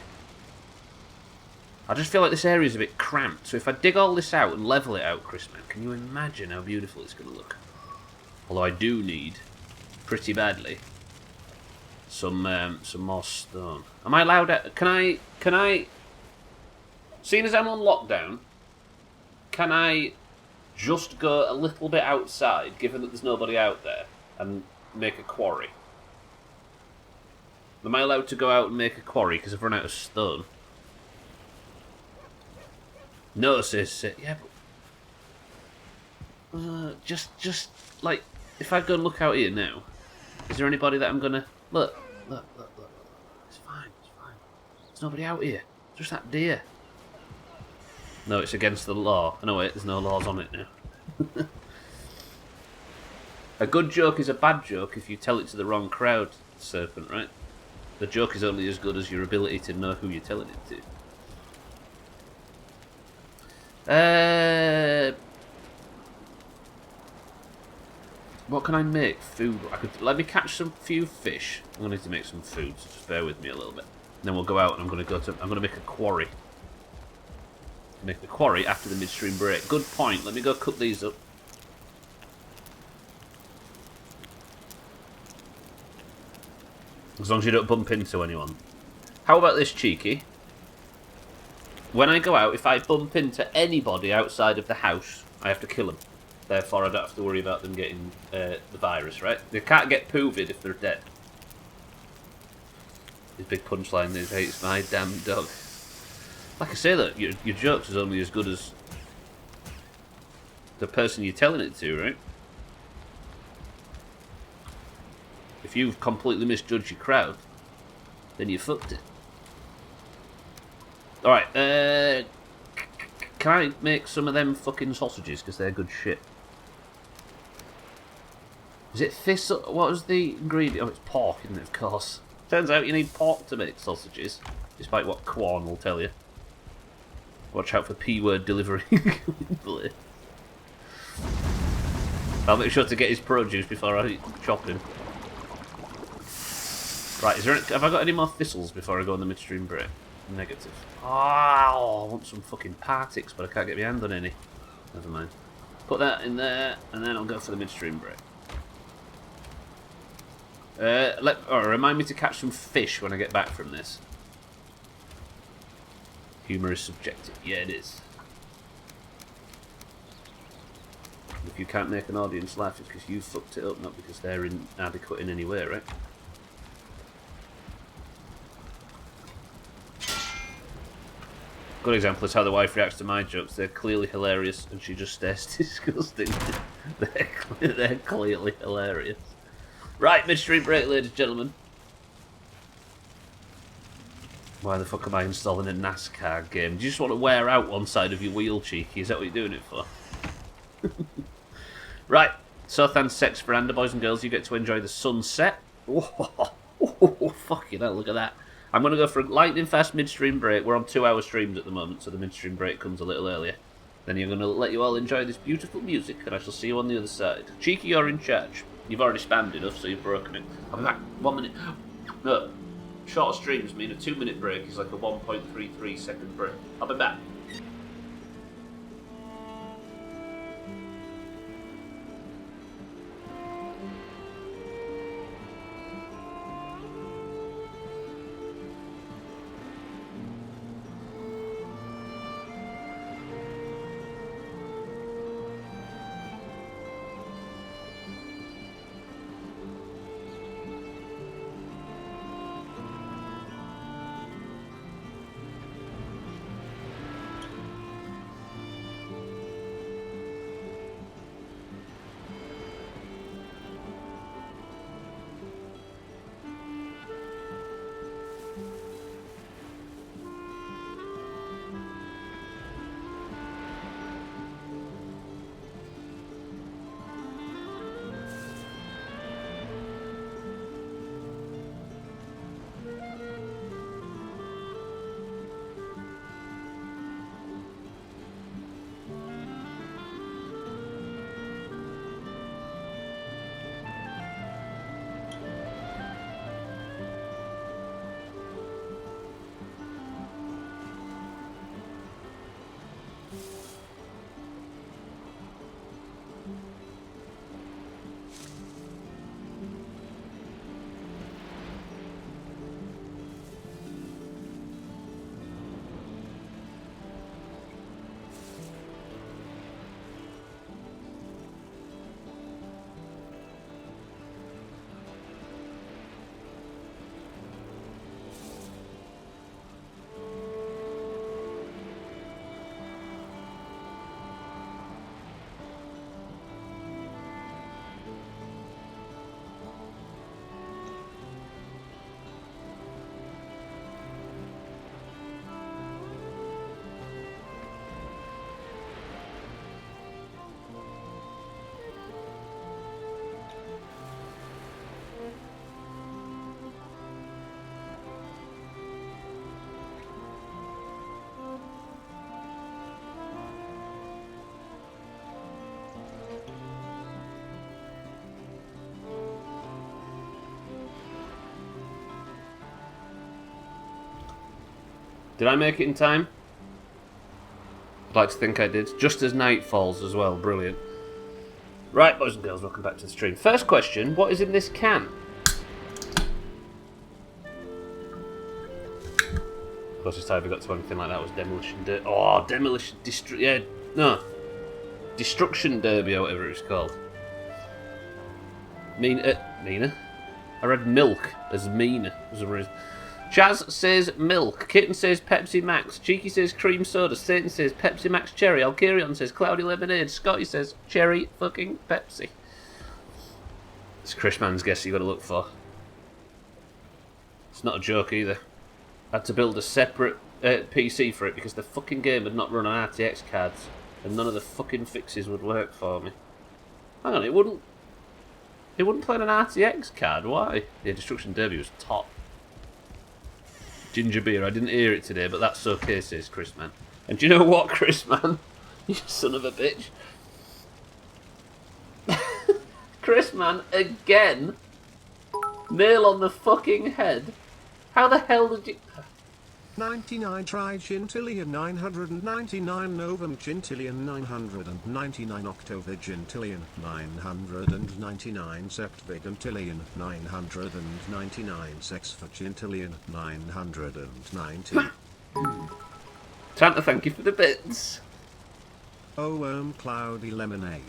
I just feel like this area is a bit cramped. So if I dig all this out and level it out, Chris, man, can you imagine how beautiful it's going to look? Although I do need, pretty badly, some more stone. Am I allowed to... Can I... Seeing as I'm on lockdown, can I just go a little bit outside, given that there's nobody out there, and make a quarry? Am I allowed to go out and make a quarry because I've run out of stone? No, says yeah, but just like if I go and look out here now, is there anybody that I'm gonna look? It's fine. There's nobody out here. Just that deer. No, it's against the law. Oh, no, wait, there's no laws on it now. A good joke is a bad joke if you tell it to the wrong crowd, Serpent, right? The joke is only as good as your ability to know who you're telling it to. What can I make? Food. Let me catch some few fish. I'm gonna need to make some food, so just bear with me a little bit. And then we'll go out and I'm gonna make a quarry. Make the quarry after the midstream break. Good point. Let me go cook these up. As long as you don't bump into anyone. How about this, Cheeky? When I go out, if I bump into anybody outside of the house, I have to kill them. Therefore, I don't have to worry about them getting the virus, right? They can't get poovid if they're dead. His big punchline is, "Hey, it's my damn dog." Like I say, that your jokes is only as good as the person you're telling it to, right? If you've completely misjudged your crowd, then you fucked it. Alright, can I make some of them fucking sausages? Because they're good shit. Is it thistle? What was the ingredient? Oh, it's pork, isn't it? Of course. Turns out you need pork to make sausages, despite what Quan will tell you. Watch out for P-word delivery. I'll make sure to get his produce before I chop him. Right, have I got any more thistles before I go on the midstream break? Negative. Oh, I want some fucking partix, but I can't get my hand on any. Never mind. Put that in there, and then I'll go for the midstream break. Remind me to catch some fish when I get back from this. Humour is subjective. Yeah, it is. If you can't make an audience laugh, it's because you fucked it up, not because they're inadequate in any way, right? Good example is how the wife reacts to my jokes. They're clearly hilarious, and she just stares disgusting. They're clearly hilarious. Right, midstream break, ladies and gentlemen. Why the fuck am I installing a NASCAR game? Do you just want to wear out one side of your wheel, cheeky? Is that what you're doing it for? Right, Sothan Sex Veranda, boys and girls, you get to enjoy the sunset. Oh, fucking hell, look at that. I'm going to go for a lightning fast midstream break. We're on 2-hour streams at the moment, so the midstream break comes a little earlier. Then you're going to let you all enjoy this beautiful music, and I shall see you on the other side. Cheeky, you're in charge. You've already spammed enough, so you've broken it. I'll be back. 1 minute. No. Shorter streams mean a 2-minute break is like a 1.33 second break. I'll be back. Did I make it in time? I'd like to think I did. Just as night falls as well. Brilliant. Right, boys and girls, welcome back to the stream. First question, what is in this can? Closest I ever got to anything like that was Demolition Derby. Oh, Demolition... Destruction Derby or whatever it's called. Mina? I read milk as Mina for some reason. Chaz says milk. Kitten says Pepsi Max. Cheeky says cream soda. Satan says Pepsi Max cherry. Alkirion says cloudy lemonade. Scotty says cherry fucking Pepsi. It's Chris Mann's guess you got to look for. It's not a joke either. I had to build a separate PC for it because the fucking game had not run on RTX cards and none of the fucking fixes would work for me. Hang on, it wouldn't play on an RTX card. Why? Yeah, Destruction Derby was top. Ginger beer. I didn't hear it today, but that's okay, says Chris Mann. And do you know what, Chris Mann? You son of a bitch. Chris Mann, again. Nail on the fucking head. How the hell did you... 99 Trigintillion 999 Novum Gintillion 999 October Gintillion 999 Septvigintillion 999 Sexvagintillion 990. Santa, thank you for the bits. Oh, cloudy lemonade.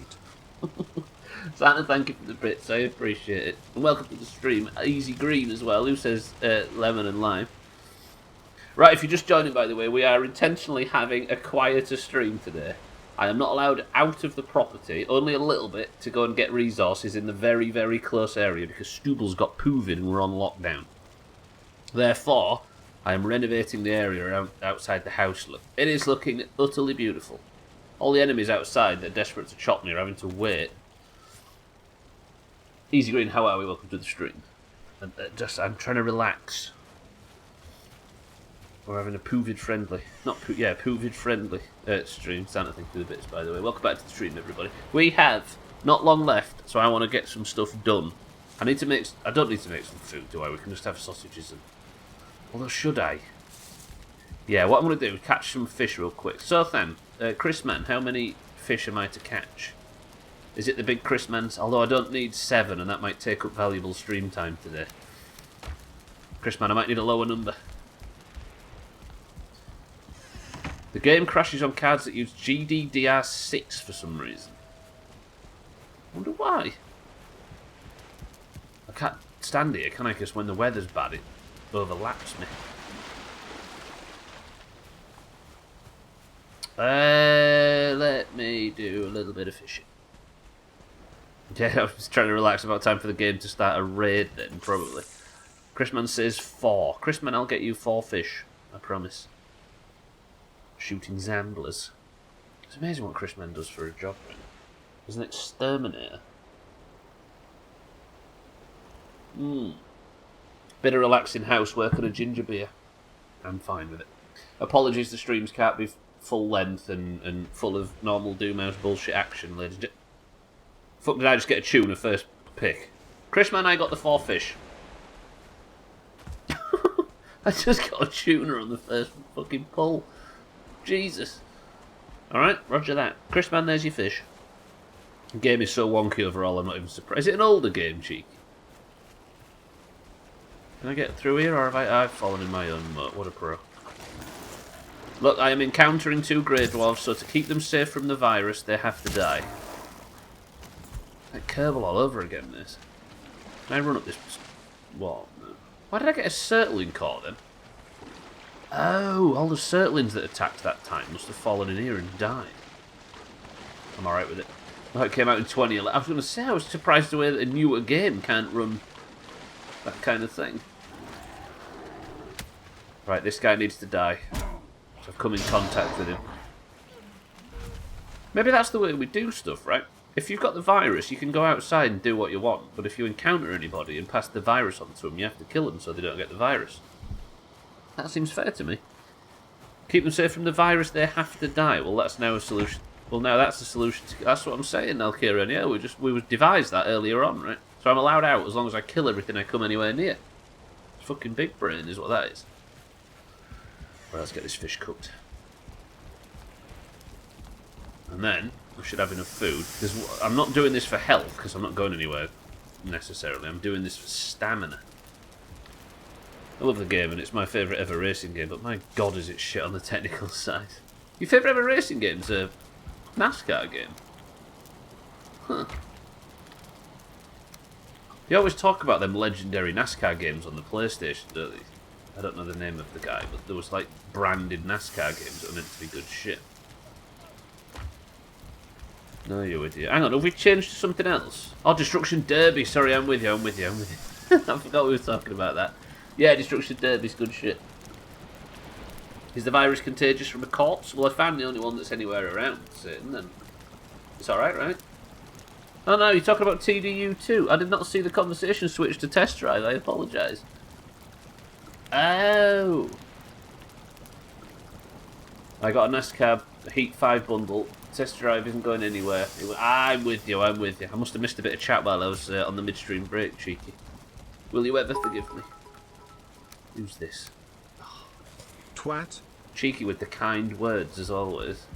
Santa, thank you for the bits. I appreciate it. And welcome to the stream. Easy Green as well, who says lemon and lime. Right, if you're just joining, by the way, we are intentionally having a quieter stream today. I am not allowed out of the property, only a little bit, to go and get resources in the very, very close area because Stubbler's got COVID and we're on lockdown. Therefore, I am renovating the area outside the house. It is looking utterly beautiful. All the enemies outside that are desperate to chop me are having to wait. Easy Green, how are we? Welcome to the stream. I'm trying to relax. We're having a Poovid-friendly, Poovid-friendly stream. Santa, thank you for the bits, by the way. Welcome back to the stream, everybody. We have not long left, so I want to get some stuff done. I don't need to make some food, do I? We can just have sausages and... Although, should I? Yeah, what I'm going to do is catch some fish real quick. So then, Chris Mann, how many fish am I to catch? Is it the big Chris Mann's? Although I don't need 7, and that might take up valuable stream time today. Chris Mann, I might need a lower number. The game crashes on cards that use GDDR6 for some reason. I wonder why. I can't stand here, can I? Because when the weather's bad, it overlaps me. Let me do a little bit of fishing. Yeah, I was trying to relax. About time for the game to start a raid then, probably. Chrisman says 4. Chrisman, I'll get you 4 fish. I promise. Shooting Zamblers. It's amazing what Chrisman does for a job. He's an exterminator. Bit of relaxing housework and a ginger beer. I'm fine with it. Apologies, the streams can't be full length and full of normal Doomhaus bullshit action, ladies and gentlemen. Fuck, did I just get a tuna first pick? Chrisman, I got the 4 fish. I just got a tuna on the first fucking pull. Jesus. Alright, roger that. Chrisman, there's your fish. The game is so wonky overall, I'm not even surprised. Is it an older game, Cheek? Can I get through here, or have I've fallen in my own moat? What a pro. Look, I am encountering 2 grey dwarves, so to keep them safe from the virus, they have to die. Like Kerbal all over again, this. Can I run up this wall? No. Why did I get a Surtling core, then? Oh, all the Surtlings that attacked that time must have fallen in here and died. I'm alright with it. Oh, it came out in 2011. I was going to say, I was surprised the way that a newer game can't run that kind of thing. Right, this guy needs to die. So I've come in contact with him. Maybe that's the way we do stuff, right? If you've got the virus, you can go outside and do what you want. But if you encounter anybody and pass the virus on to them, you have to kill them so they don't get the virus. That seems fair to me. Keep them safe from the virus, they have to die. Well, that's now a solution. Well, now that's the solution. That's what I'm saying, Alkira. Yeah, we devised that earlier on, right? So I'm allowed out as long as I kill everything I come anywhere near. It's fucking big brain is what that is. Right, let's get this fish cooked. And then we should have enough food. Because I'm not doing this for health, because I'm not going anywhere necessarily. I'm doing this for stamina. I love the game, and it's my favourite ever racing game, but my god is it shit on the technical side. Your favourite ever racing game's a NASCAR game? Huh. You always talk about them legendary NASCAR games on the PlayStation, don't they? I don't know the name of the guy, but there was like branded NASCAR games that were meant to be good shit. No, you idiot. Hang on, have we changed to something else? Oh, Destruction Derby. Sorry, I'm with you. I forgot we were talking about that. Yeah, Destruction Derby's good shit. Is the virus contagious from a corpse? Well, I found the only one that's anywhere around Satan, then. It's alright, right? Oh no, you're talking about TDU 2. I did not see the conversation switch to test drive. I apologise. Oh. I got a NASCAR Heat 5 bundle. Test drive isn't going anywhere. I'm with you. I must have missed a bit of chat while I was on the midstream break, cheeky. Will you ever forgive me? Who's this? Twat. Cheeky with the kind words, as always.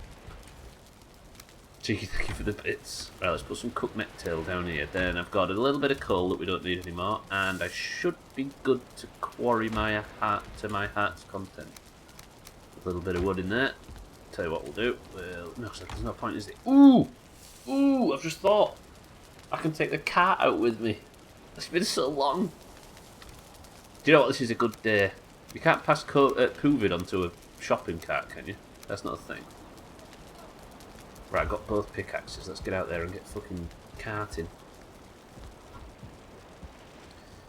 Cheeky, thank you for the bits. Right, let's put some cooked necktail down here. Then I've got a little bit of coal that we don't need anymore, and I should be good to quarry my heart to my heart's content. A little bit of wood in there. Tell you what we'll do. Well, no, there's no point, is it? Ooh! Ooh, I've just thought. I can take the cart out with me. It's been so long. Do you know what? This is a good day. You can't pass COVID onto a shopping cart, can you? That's not a thing. Right, I've got both pickaxes. Let's get out there and get fucking carting.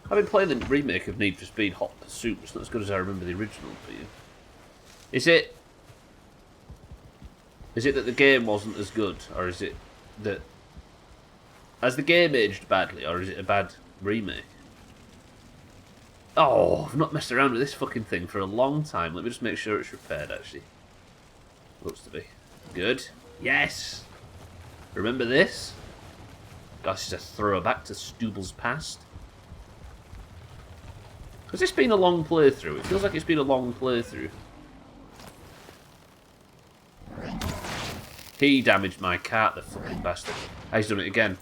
I've been playing the remake of Need for Speed Hot Pursuit. It's not as good as I remember the original for you. Is it that the game wasn't as good? Or is it that... Has the game aged badly? Or is it a bad remake? Oh, I've not messed around with this fucking thing for a long time. Let me just make sure it's repaired, actually. Looks to be. Good. Yes! Remember this? Gosh, it's a throwback to Stubbler's past. Has this been a long playthrough? It feels like it's been a long playthrough. He damaged my cart, the fucking bastard. Oh, he's done it again.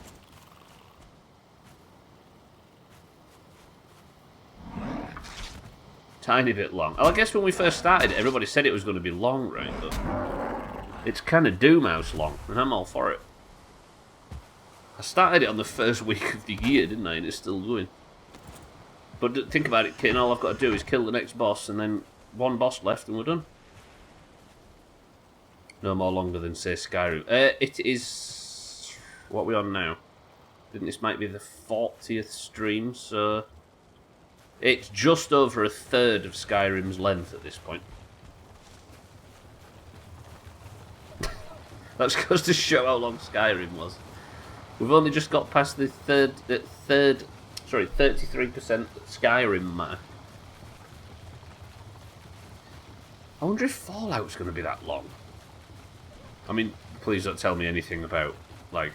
Tiny bit long. Well, I guess when we first started, everybody said it was going to be long, right? But it's kind of Doomhaus long, and I'm all for it. I started it on the first week of the year, didn't I? And it's still going. But think about it, Kit, and all I've got to do is kill the next boss, and then one boss left, and we're done. No more longer than, say, Skyrim. It is... What are we on now? I think this might be the 40th stream, so... It's just over a third of Skyrim's length at this point. That goes to show how long Skyrim was. We've only just got past the 33% Skyrim mark. I wonder if Fallout's going to be that long. I mean, please don't tell me anything about, like,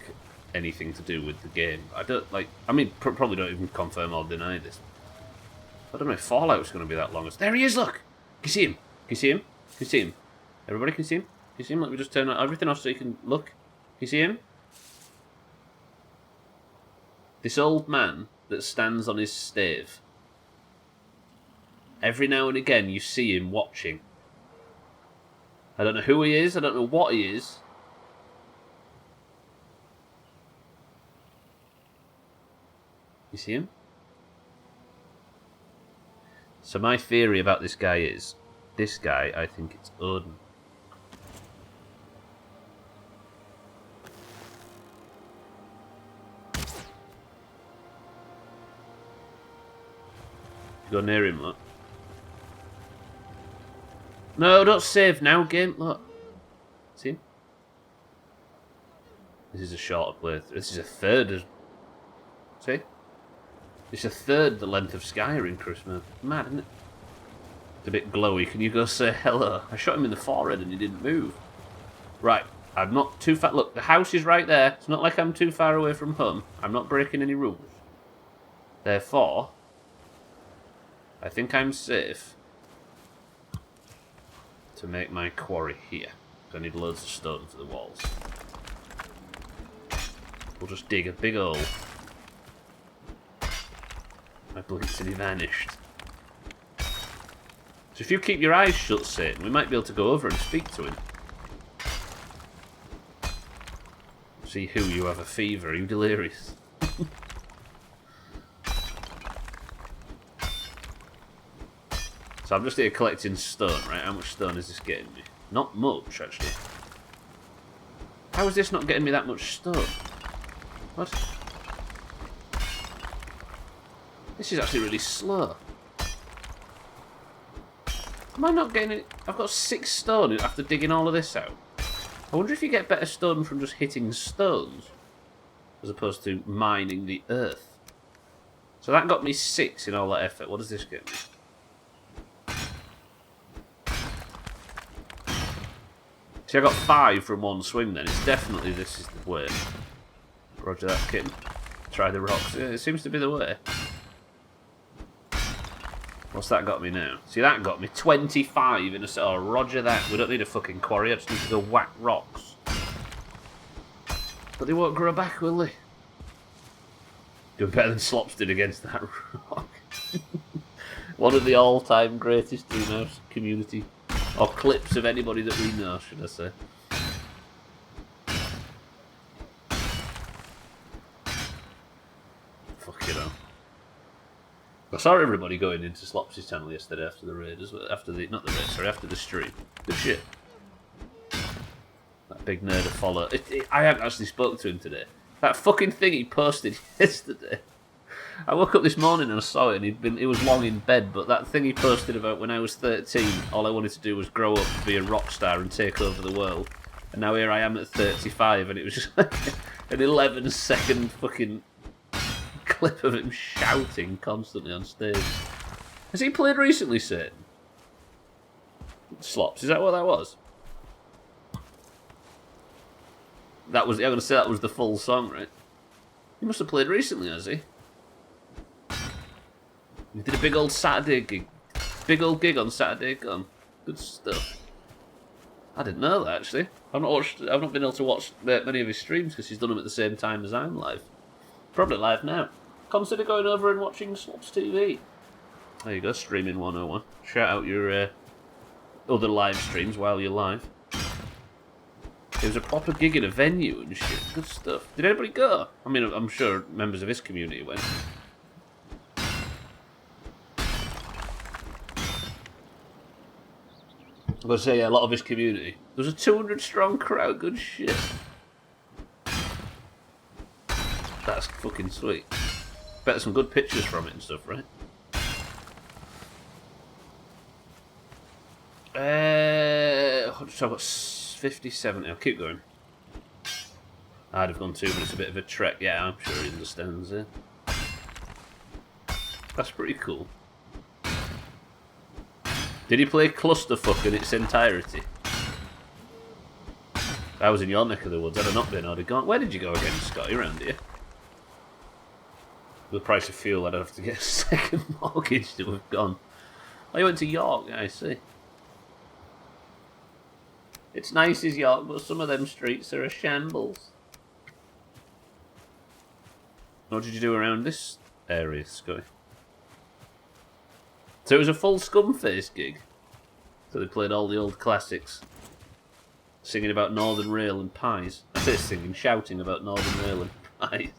anything to do with the game. I don't, like, I mean, probably don't even confirm or deny this. I don't know if Fallout's going to be that long. There he is, look! Can you see him? Can you see him? Can you see him? Everybody can see him? Can you see him? Let me just turn everything off so you can look. Can you see him? This old man that stands on his stave. Every now and again you see him watching. I don't know who he is, I don't know what he is. You see him? So my theory about this guy is, this guy, I think it's Odin. Go near him, look. No, don't save now, game. Look. See him? This is a shorter playthrough. This is a third of... See? It's a third the length of Skyrim, Christmas. Mad, isn't it? It's a bit glowy. Can you go say hello? I shot him in the forehead and he didn't move. Right. I'm not too far... Look, the house is right there. It's not like I'm too far away from home. I'm not breaking any rules. Therefore, I think I'm safe to make my quarry here. I need loads of stone for the walls. We'll just dig a big hole. I blinked and he vanished. So if you keep your eyes shut, Satan, we might be able to go over and speak to him. See who you have a fever, are you delirious? So I'm just here collecting stone, right? How much stone is this getting me? Not much, actually. How is this not getting me that much stone? What? This is actually really slow. Am I not getting it? I've got 6 stone after digging all of this out. I wonder if you get better stone from just hitting stones as opposed to mining the earth. So that got me 6 in all that effort. What does this get me? See, I got 5 from one swing then. It's definitely this is the way. Roger that, kitten. Try the rocks. Yeah, it seems to be the way. What's that got me now? See, that got me 25 in a set. Oh, roger that. We don't need a fucking quarry. I just need to go whack rocks. But they won't grow back, will they? Doing better than Slops did against that rock. One of the all-time greatest Doomhaus community. Or clips of anybody that we know, should I say. Fuck you know. I saw everybody going into Slops' channel yesterday after the raid, after the stream. Good shit. That big nerd of follow. I haven't actually spoken to him today. That fucking thing he posted yesterday. I woke up this morning and I saw it, and he was long in bed. But that thing he posted about when I was 13, all I wanted to do was grow up, be a rock star, and take over the world. And now here I am at 35, and it was just like an 11-second fucking clip of him shouting constantly on stage. Has he played recently, Satan? Slops, is that what that was? That was. I'm going to say that was the full song, right? He must have played recently, has he? He did a big old Saturday gig. Big old gig on Saturday gone. Good stuff. I didn't know that, actually. I've not been able to watch many of his streams because he's done them at the same time as I'm live. Probably live now. Consider going over and watching Slops TV. There you go, streaming 101. Shout out your other live streams while you're live. It was a proper gig in a venue and shit. Good stuff. Did anybody go? I mean, I'm sure members of his community went. I'm going to say, yeah, a lot of his community. There was a 200-strong crowd. Good shit. That's fucking sweet. Bet some good pictures from it and stuff, right? So I've got 50, 70. I'll keep going. I'd have gone 2, but it's a bit of a trek. Yeah, I'm sure he understands it. That's pretty cool. Did he play Clusterfuck in its entirety? I was in your neck of the woods. I'd have not been. I'd have gone. Where did you go again, Scotty? Around here? With the price of fuel, I'd have to get a second mortgage to have gone. Oh, you went to York, I see. It's nice as York, but some of them streets are a shambles. What did you do around this area, Scotty? So it was a full Scumface gig. So they played all the old classics. Singing about Northern Rail and pies. I say singing, shouting about Northern Rail and pies.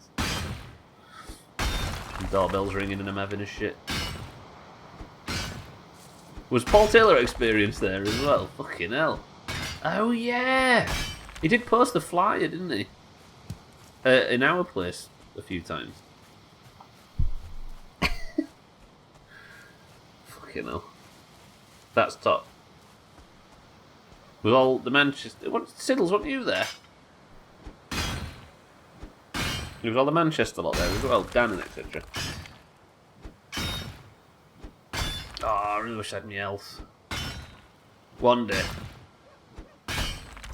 And doorbells ringing and I'm having a shit. Was Paul Taylor Experience there as well? Fucking hell. Oh yeah! He did post the flyer, didn't he? In our place a few times. Fucking hell. That's top. With all the Manchester... Siddles, weren't you there? There was all the Manchester lot there as well, Dan and etc. Oh, I really wish I had my health. One day.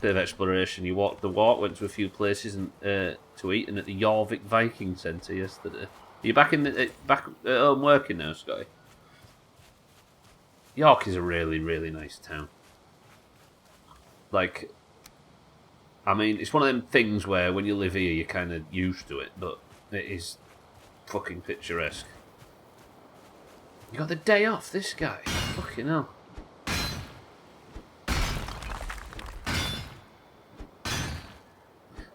Bit of exploration. You walked the walk, went to a few places and to eat, and at the Jorvik Viking Centre yesterday. Are you back back at home working now, Scotty? York is a really, really nice town. Like, I mean, it's one of them things where when you live here, you're kind of used to it, but it is fucking picturesque. You got the day off, this guy. Fucking hell.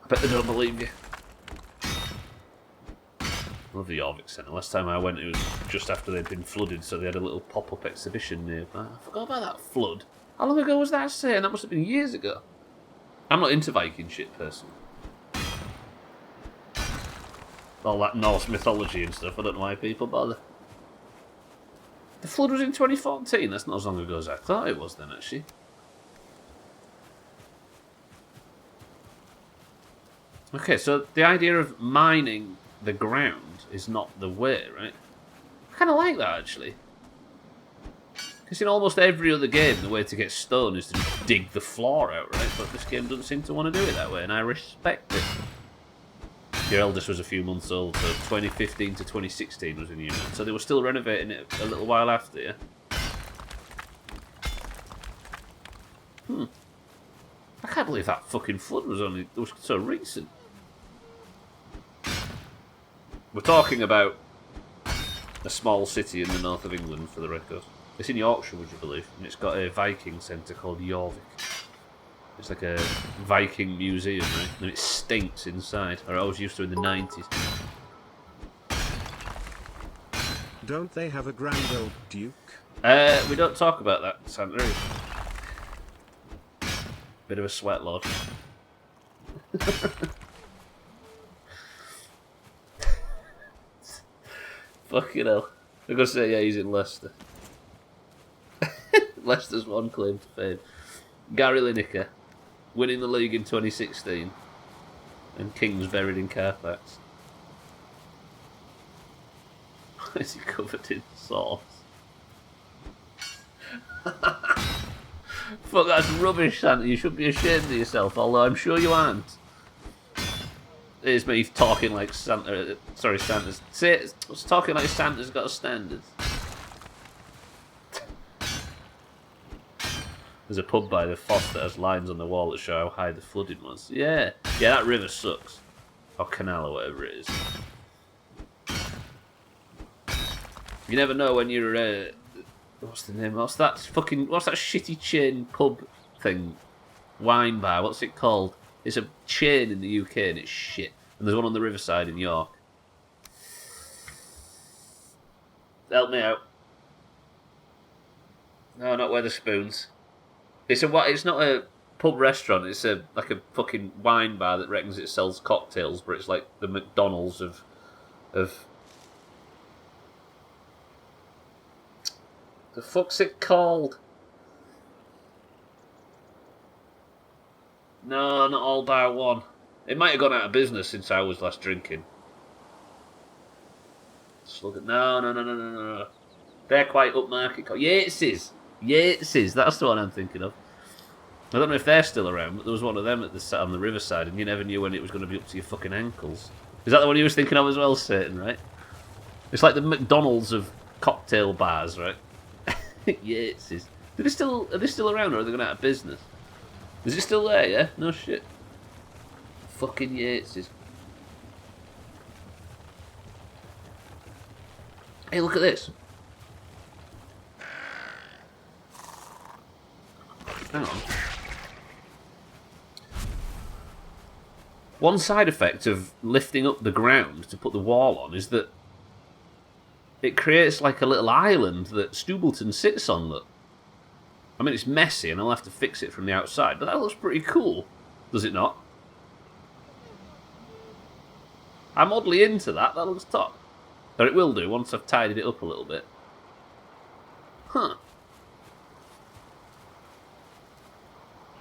I bet they don't believe you. Love the Jorvik Centre. Last time I went, it was just after they'd been flooded, so they had a little pop-up exhibition nearby. I forgot about that flood. How long ago was that, saying? That must have been years ago. I'm not into Viking shit, personally. All that Norse mythology and stuff, I don't know why people bother. The flood was in 2014, that's not as long ago as I thought it was then, actually. Okay, so the idea of mining the ground is not the way, right? I kind of like that, actually. Because in almost every other game, the way to get stone is to just dig the floor out, right? But this game doesn't seem to want to do it that way, and I respect it. Your eldest was a few months old, so 2015 to 2016 was when you went. So they were still renovating it a little while after, yeah? I can't believe that fucking flood was so recent. We're talking about a small city in the north of England, for the record. It's in Yorkshire, would you believe? And it's got a Viking centre called Jorvik. It's like a Viking museum, right? And it stinks inside, or I was used to in the 90s. Don't they have a grand old duke? We don't talk about that, Santa. Bit of a sweat lord. Fucking hell. I'm going to say, yeah, he's in Leicester. Leicester's one claim to fame. Gary Lineker, winning the league in 2016. And King's buried in Carfax. Why is he covered in sauce? Fuck, that's rubbish, Santa. You should be ashamed of yourself, although I'm sure you aren't. Here's me talking like Santa. Sorry, Santa's. It's talking like Santa's got a standard. There's a pub by the Foss that has lines on the wall that show how high the flooding was. Yeah, that river sucks. Or canal, or whatever it is. You never know when you're. What's the name? What's that shitty chain pub thing? Wine bar. What's it called? It's a chain in the UK and it's shit. And there's one on the Riverside in York. Help me out. No, not Weatherspoons. It's not a pub restaurant. It's like a fucking wine bar that reckons it sells cocktails, but it's like the McDonald's of. The fuck's it called? No, not All Bar One. It might have gone out of business since I was last drinking. No. They're quite upmarket. Yates's. That's the one I'm thinking of. I don't know if they're still around, but there was one of them on the Riverside, and you never knew when it was going to be up to your fucking ankles. Is that the one you was thinking of as well, Satan, right? It's like the McDonald's of cocktail bars, right? Yates's. Are they still around, or are they going out of business? Is it still there, yeah? No shit. Fucking Yates's. Hey, look at this. Hang on. One side effect of lifting up the ground to put the wall on is that it creates like a little island that Stubbleton sits on. Look. I mean, it's messy and I'll have to fix it from the outside, but that looks pretty cool. Does it not? I'm oddly into that. That looks top. Or it will do once I've tidied it up a little bit. Huh.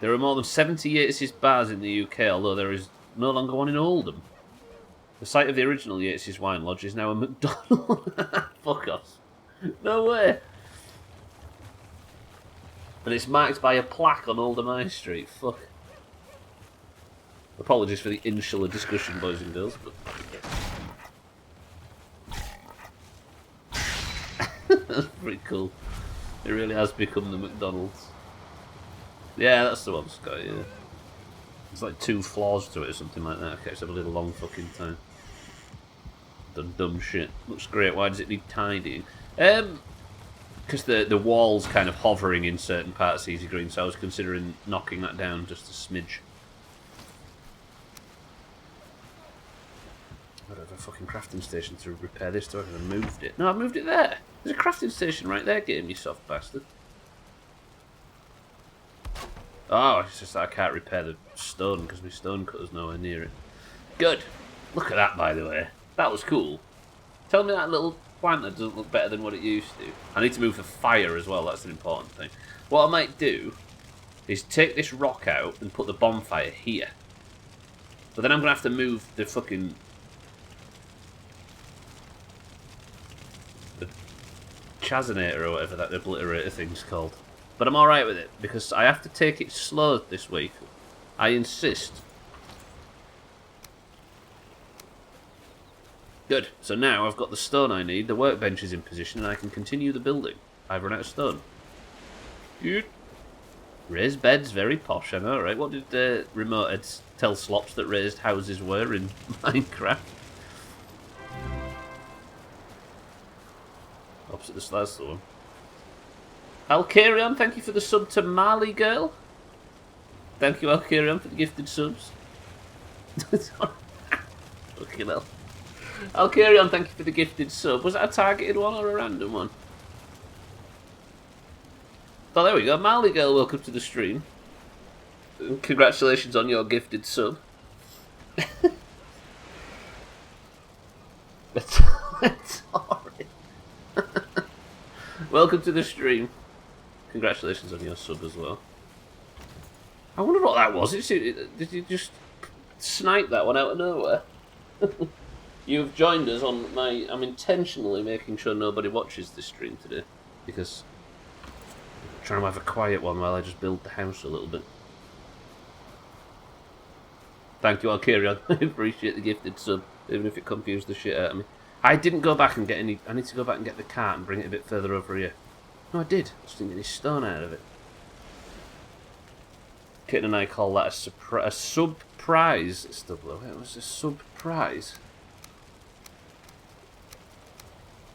There are more than 70 Yates's bars in the UK, although there is no longer one in Oldham. The site of the original Yates's Wine Lodge is now a McDonald's. Fuck off. No way. And it's marked by a plaque on Oldham High Street. Fuck. Apologies for the insular discussion, boys and girls, but... That's pretty cool. It really has become the McDonald's. Yeah, that's the one, Scott, yeah. It's like 2 floors to it or something like that. Okay, it's had a little long fucking time. Done dumb shit. Looks great. Why does it need tidying? Because the wall's kind of hovering in certain parts of Easy Green, so I was considering knocking that down just a smidge. I've got to have a fucking crafting station to repair this. Do I have moved it? No, I've moved it there. There's a crafting station right there, game, you soft bastard. Oh, it's just that I can't repair the stone because my stone cutter's nowhere near it. Good. Look at that, by the way. That was cool. Tell me that little planter doesn't look better than what it used to. I need to move the fire as well. That's an important thing. What I might do is take this rock out and put the bonfire here. But then I'm going to have to move the fucking... the chasinator or whatever that obliterator thing's called. But I'm alright with it, because I have to take it slow this week. I insist. Good. So now I've got the stone I need, the workbench is in position, and I can continue the building. I've run out of stone. Good. Raised beds, very posh, I know, right? What did remote heads tell slops that raised houses were in Minecraft? Opposite the stairs, the one. Alcarion, thank you for the sub to Marley Girl. Thank you, Alcarion, for the gifted subs. Fucking hell. Alcarion, thank you for the gifted sub. Was that a targeted one or a random one? Oh, there we go. Marley Girl, welcome to the stream. Congratulations on your gifted sub. That's horrid. Welcome to the stream. Congratulations on your sub as well. I wonder what that was. Did you just snipe that one out of nowhere? You've joined us on my... I'm intentionally making sure nobody watches this stream today. Because I'm trying to have a quiet one while I just build the house a little bit. Thank you, Alcarion. I appreciate the gifted sub, even if it confused the shit out of me. I didn't go back and get any... I need to go back and get the cart and bring it a bit further over here. No, I did. I just didn't get any stone out of it. Kitten and I call that a surprise. Stubbler. It was a surprise.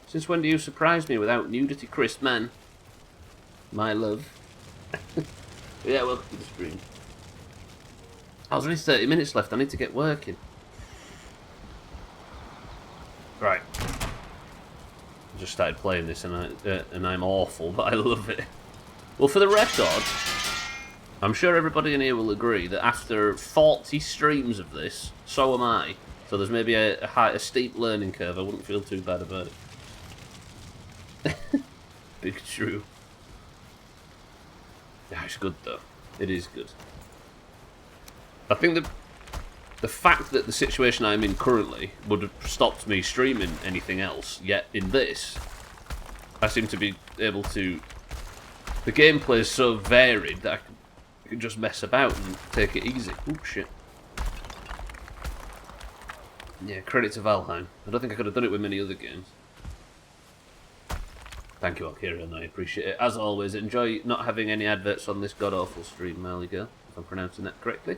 Since when do you surprise me without nudity, Chris, man? My love. Yeah, welcome to the stream. There's only 30 minutes left. I need to get working. Right. I just started playing this and I'm awful, but I love it. Well, for the record, I'm sure everybody in here will agree that after 40 streams of this, so am I. So there's maybe a steep learning curve. I wouldn't feel too bad about it. Big true. Yeah, it's good though. It is good. I think the fact that the situation I'm in currently would have stopped me streaming anything else, yet in this, I seem to be able to... The gameplay is so varied that I can just mess about and take it easy. Oh shit. Yeah, credit to Valheim. I don't think I could have done it with many other games. Thank you, Alkira, I appreciate it. As always, enjoy not having any adverts on this god-awful stream, Marley Girl, if I'm pronouncing that correctly.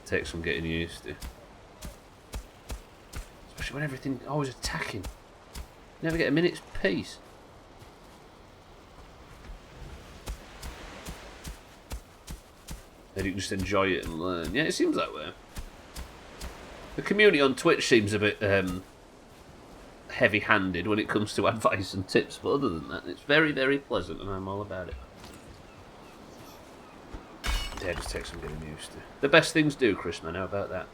Takes some getting used to. Especially when everything's always attacking. Never get a minute's peace. Then you can just enjoy it and learn. Yeah, it seems that way. The community on Twitch seems a bit heavy-handed when it comes to advice and tips, but other than that, it's very, very pleasant, and I'm all about it. Yeah, it just takes some getting used to. The best things do, Chris, man. How about that?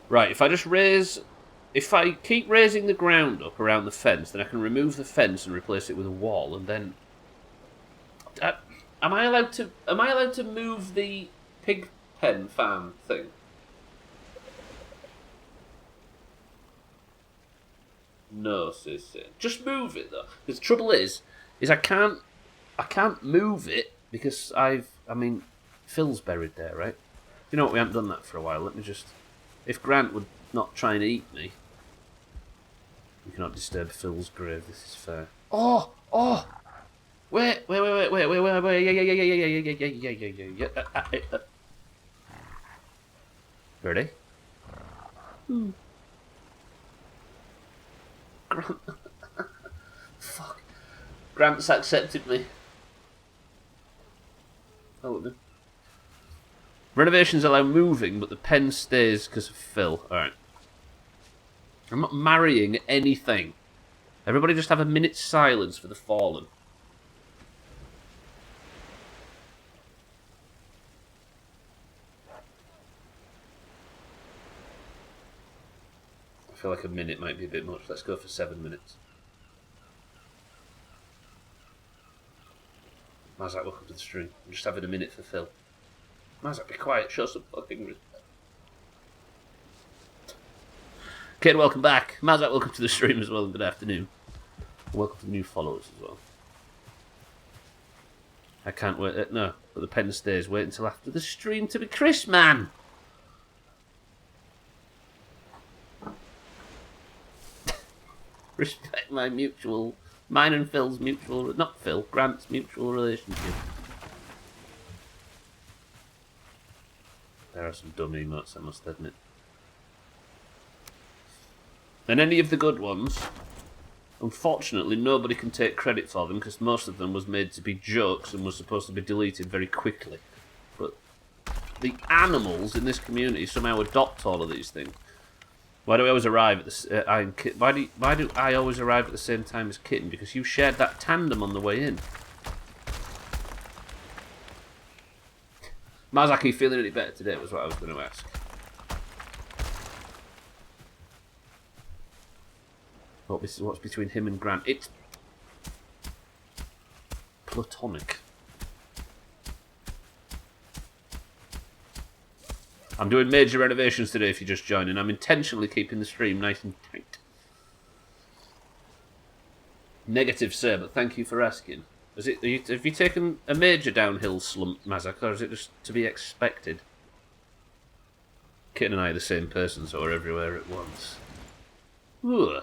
Right, if I just raise... If I keep raising the ground up around the fence, then I can remove the fence and replace it with a wall, and then... Am I allowed to move the pig pen farm thing? No, sis. Just move it though. Because the trouble is I can't move it because I mean, Phil's buried there, right? You know what? We haven't done that for a while. Let me just. If Grant would not try and eat me, we cannot disturb Phil's grave. This is fair. Oh. Wait. Yeah. Ready? Grant. Fuck. Grant's accepted me. Oh, Renovations allow moving, but the pen stays because of Phil. Alright. I'm not marrying anything. Everybody just have a minute's silence for the fallen. I feel like a minute might be a bit much. Let's go for 7 minutes. Mazak, welcome to the stream. I'm just having a minute for Phil. Mazak, be quiet. Show some fucking respect. Kid, welcome back. Mazak, welcome to the stream as well. Good afternoon. Welcome to the new followers as well. I can't wait. No, but the pen stays. Wait until after the stream to be Chris, man. Respect my mutual, mine and Phil's mutual, not Phil, Grant's mutual relationship. There are some dumb emotes, I must admit. And any of the good ones, unfortunately, nobody can take credit for them because most of them was made to be jokes and was supposed to be deleted very quickly. But the animals in this community somehow adopt all of these things. Why do I always arrive at the? Why do I always arrive at the same time as Kitten? Because you shared that tandem on the way in. Mazak, are you feeling any better today? Was what I was going to ask. What's between him and Grant? It's platonic. I'm doing major renovations today if you're just joining. I'm intentionally keeping the stream nice and tight. Negative, sir, but thank you for asking. Have you taken a major downhill slump, Mazak, or is it just to be expected? Kitten and I are the same person, so we're everywhere at once. Ooh.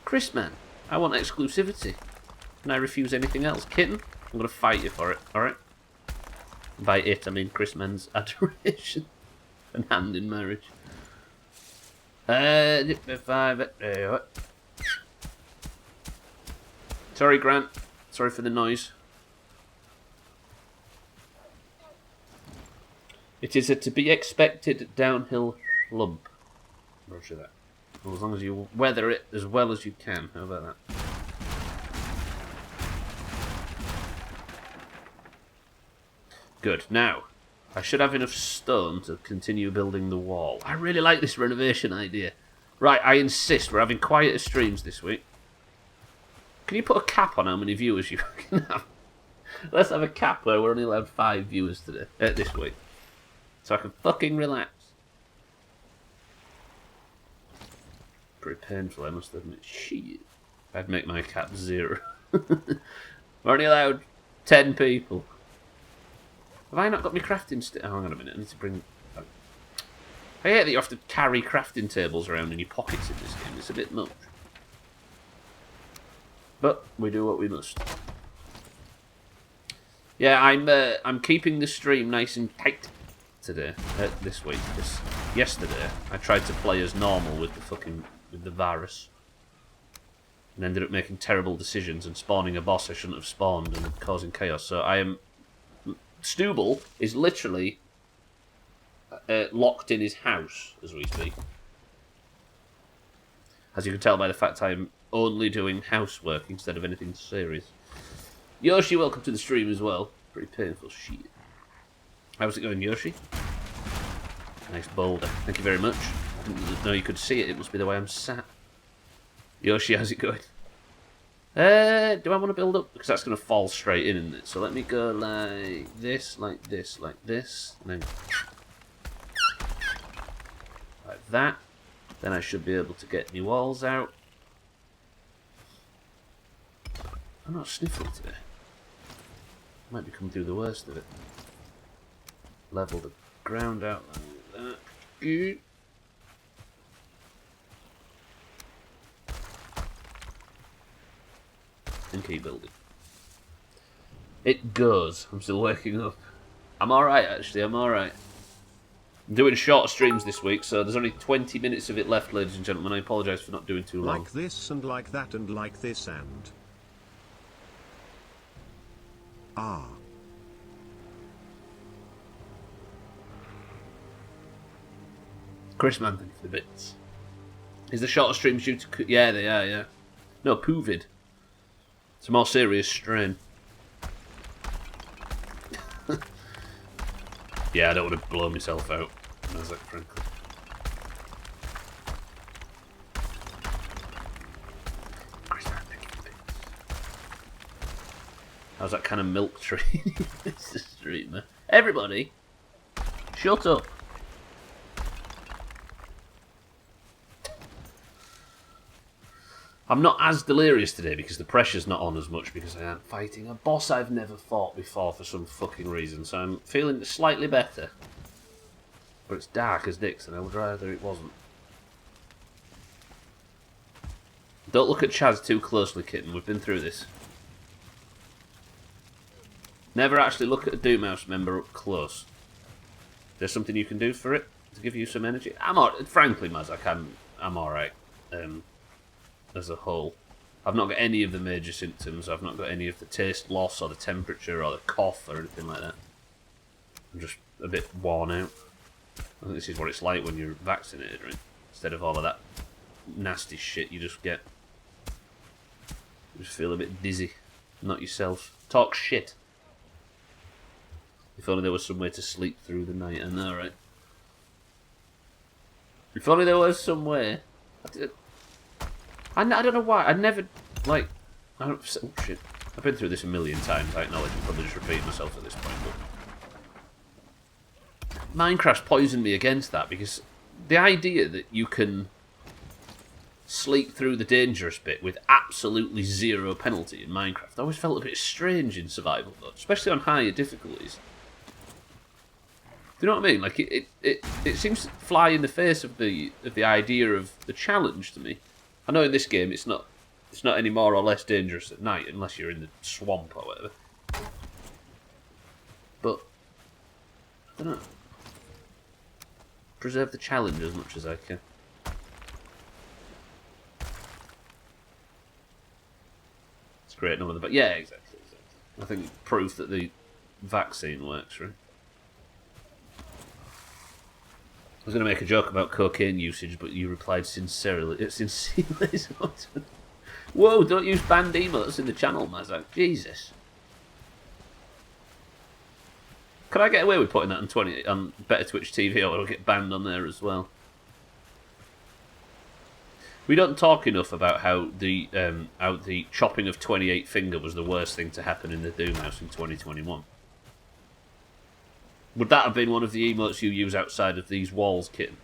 Chris, man, I want exclusivity. Can I refuse anything else? Kitten, I'm going to fight you for it, alright? By it, I mean Chris man's adoration and hand in marriage. Sorry, Grant. Sorry for the noise. It is a to be expected downhill lump. Roger that. Well, as long as you weather it as well as you can. How about that? Good. Now, I should have enough stone to continue building the wall. I really like this renovation idea. Right, I insist. We're having quieter streams this week. Can you put a cap on how many viewers you can have? Let's have a cap where we're only allowed 5 viewers today, this week. So I can fucking relax. Pretty painful, I must admit. Shit. I'd make my cap 0. We're only allowed 10 people. Have I not got my crafting oh, hang on a minute, I need to bring... I hate that you have to carry crafting tables around in your pockets in this game. It's a bit much. But we do what we must. Yeah, I'm keeping the stream nice and tight today, this week, because yesterday I tried to play as normal with the virus. And ended up making terrible decisions and spawning a boss I shouldn't have spawned and causing chaos. So I am... Stubbler is literally locked in his house as we speak. As you can tell by the fact I'm only doing housework instead of anything serious. Yoshi, welcome to the stream as well. Pretty painful shit. How's it going, Yoshi? Nice boulder. Thank you very much. I didn't know you could see it. It must be the way I'm sat. Yoshi, how's it going? Do I want to build up? Because that's going to fall straight in, isn't it? So let me go like this, like this, like this, and then like that. Then I should be able to get new walls out. I'm not sniffling today. Might be coming through the worst of it. Level the ground out like that. Good. And keep building. It goes. I'm still waking up. I'm alright, actually. I'm alright. I'm doing shorter streams this week, so there's only 20 minutes of it left, ladies and gentlemen. I apologise for not doing too long. Like this and like that and like this and... Ah. Chris Man, thank you for the bits. Is the shorter streams due to... Yeah, they are, yeah. No, Poovid. It's a more serious strain. Yeah, I don't want to blow myself out. How's that, frankly? Chris Man, thank you for the bits. How's that kind of milk tree? It's the street, man. Everybody, shut up. I'm not as delirious today because the pressure's not on as much because I am fighting a boss I've never fought before for some fucking reason. So I'm feeling slightly better. But it's dark as dicks and I would rather it wasn't. Don't look at Chaz too closely, kitten. We've been through this. Never actually look at a Doomhaus member up close. There's something you can do for it to give you some energy. Frankly, Mazak, I'm alright. As a whole. I've not got any of the major symptoms. I've not got any of the taste loss or the temperature or the cough or anything like that. I'm just a bit worn out. I think this is what it's like when you're vaccinated, right? Instead of all of that nasty shit, you just get... You just feel a bit dizzy. Not yourself. Talk shit. If only there was some way to sleep through the night. I know, right? If only there was some way... I don't know why. I never, like... oh, shit. I've been through this a million times. I acknowledge I'm probably just repeating myself at this point, but... Minecraft's poisoned me against that, because the idea that you can sleep through the dangerous bit with absolutely zero penalty in Minecraft, I always felt a bit strange in survival mode, especially on higher difficulties. Do you know what I mean? Like, it seems to fly in the face of the idea of the challenge to me. I know in this game it's not any more or less dangerous at night unless you're in the swamp or whatever. But I don't know. Preserve the challenge as much as I can. It's great, none of the... But yeah, exactly. I think proof that the vaccine works, right? I was going to make a joke about cocaine usage, but you replied sincerely. Sincerely. Whoa, don't use banned emotes in the channel, Mazak. Jesus. Could I get away with putting that on Better Twitch TV, or it'll get banned on there as well? We don't talk enough about how the chopping of 28 finger was the worst thing to happen in the Doomhaus in 2021. Would that have been one of the emotes you use outside of these walls, kitten?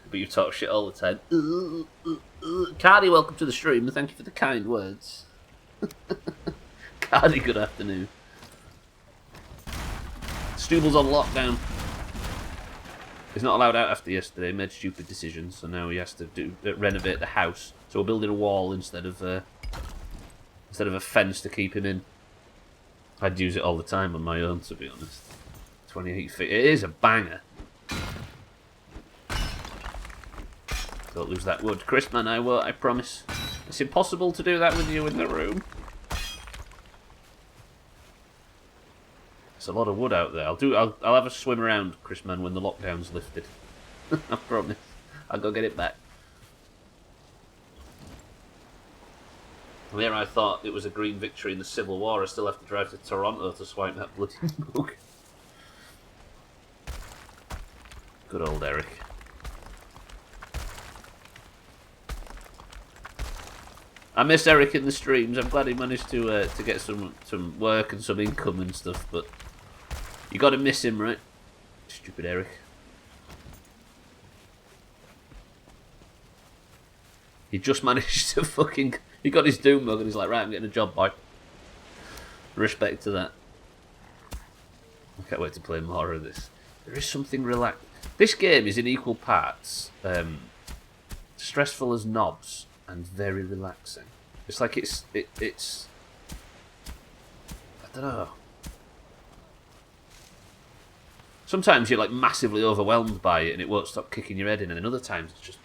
But you talk shit all the time. Cardi, welcome to the stream. Thank you for the kind words. Cardi, good afternoon. Stubbler's on lockdown. He's not allowed out after yesterday. Made stupid decisions, so now he has to renovate the house. So we're building a wall instead of a fence to keep him in. I'd use it all the time on my own, to be honest. 28 feet. It is a banger. Don't lose that wood. Chris, man, I won't, I promise. It's impossible to do that with you in the room. There's a lot of wood out there. I'll have a swim around, Chris, man, when the lockdown's lifted. I promise. I'll go get it back. Where I thought it was a green victory in the Civil War, I still have to drive to Toronto to swipe that bloody book. Good old Eric. I miss Eric in the streams. I'm glad he managed to get some work and some income and stuff, but you got to miss him, right? Stupid Eric. He just managed to fucking... He got his Doom mug and he's like, right, I'm getting a job, boy. Respect to that. I can't wait to play more of this. There is something relaxed. This game is in equal parts stressful as knobs and very relaxing. It's like it's I don't know. Sometimes you're like massively overwhelmed by it and it won't stop kicking your head in, and then other times it's just,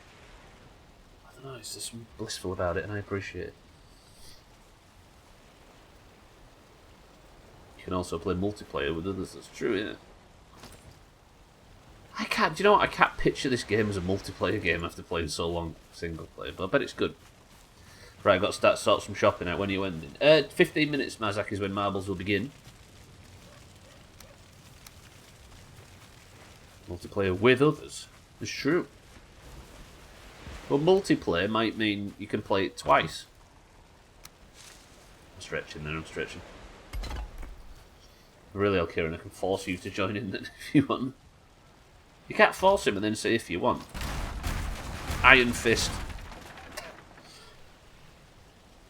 I don't know, it's just something blissful about it and I appreciate it. You can also play multiplayer with others, that's true, yeah. can't. Do you know what? I can't picture this game as a multiplayer game after playing so long single player. But I bet it's good. Right, I've got to start sort some shopping out. When are you ending? 15 minutes, Mazak, is when marbles will begin. Multiplayer with others. It's true. But multiplayer might mean you can play it twice. I'm stretching there, I'm stretching. Really, Kieran, I can force you to join in then if you want. You can't force him and then say if you want. Iron Fist.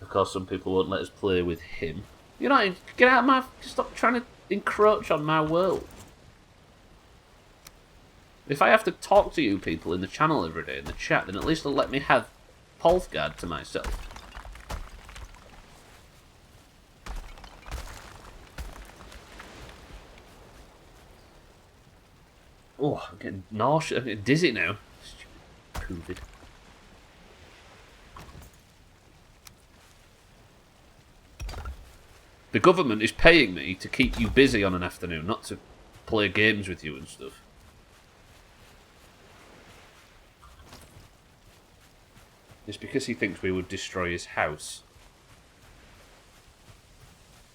Of course, some people won't let us play with him. You know, get out of my... Stop trying to encroach on my world. If I have to talk to you people in the channel every day, in the chat, then at least they'll let me have Polfgard to myself. Oh, I'm getting nauseous. I'm getting dizzy now. Stupid COVID. The government is paying me to keep you busy on an afternoon, not to play games with you and stuff. It's because he thinks we would destroy his house.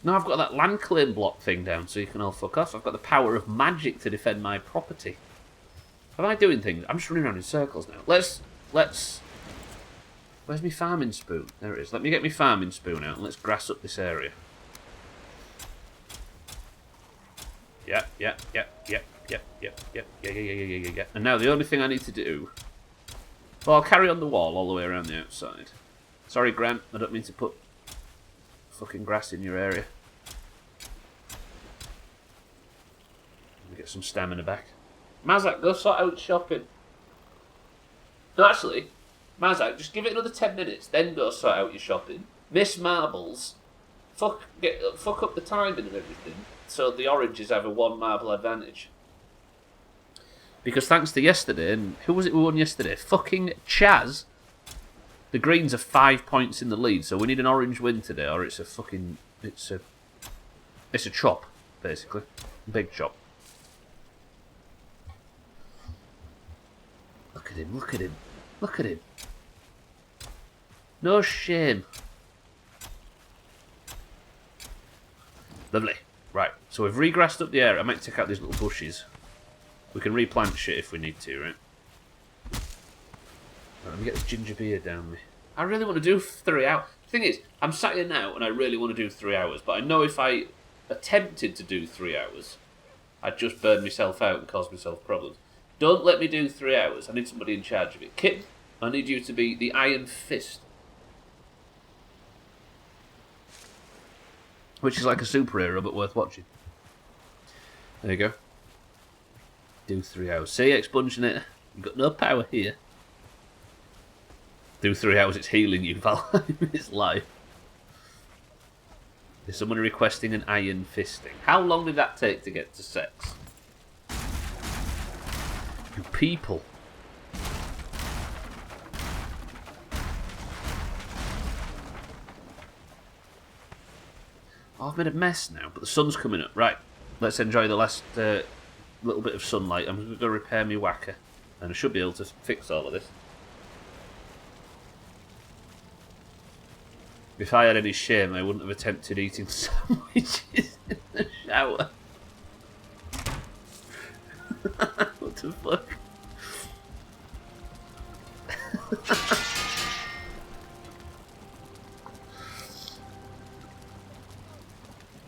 No, I've got that land claim block thing down so you can all fuck off. I've got the power of magic to defend my property. Am I doing things? I'm just running around in circles now. Let's... Where's my farming spoon? There it is. Let me get my farming spoon out and let's grass up this area. Yeah. And now the only thing I need to do... Well, I'll carry on the wall all the way around the outside. Sorry, Grant, I don't mean to put fucking grass in your area. Let me get some stamina back. Mazak, go sort out shopping. No, actually, Mazak, just give it another 10 minutes, then go sort out your shopping. Miss Marbles. Fuck up the timing and everything, so the oranges have a 1 marble advantage. Because thanks to yesterday, and who was it who won yesterday? Fucking Chaz. The Greens are 5 points in the lead, so we need an orange win today, or it's a fucking... It's a chop, basically. Big chop. Look at him, look at him, look at him. No shame. Lovely. Right, so we've regrassed up the area. I might take out these little bushes. We can replant shit if we need to, right? Right, let me get this ginger beer down me. I really want to do 3 hours. The thing is, I'm sat here now and I really want to do 3 hours, but I know if I attempted to do 3 hours, I'd just burn myself out and cause myself problems. Don't let me do 3 hours. I need somebody in charge of it. Kit, I need you to be the Iron Fist. Which is like a superhero, but worth watching. There you go. Do 3 hours. See, Expunginator, you've got no power here. Do 3 hours, it's healing you, Valheim. It's life. There's someone requesting an iron fisting. How long did that take to get to sex? You people. Oh, I've made a mess now, but the sun's coming up. Right, let's enjoy the last little bit of sunlight. I'm going to go repair my whacker, and I should be able to fix all of this. If I had any shame, I wouldn't have attempted eating sandwiches in the shower. What the fuck?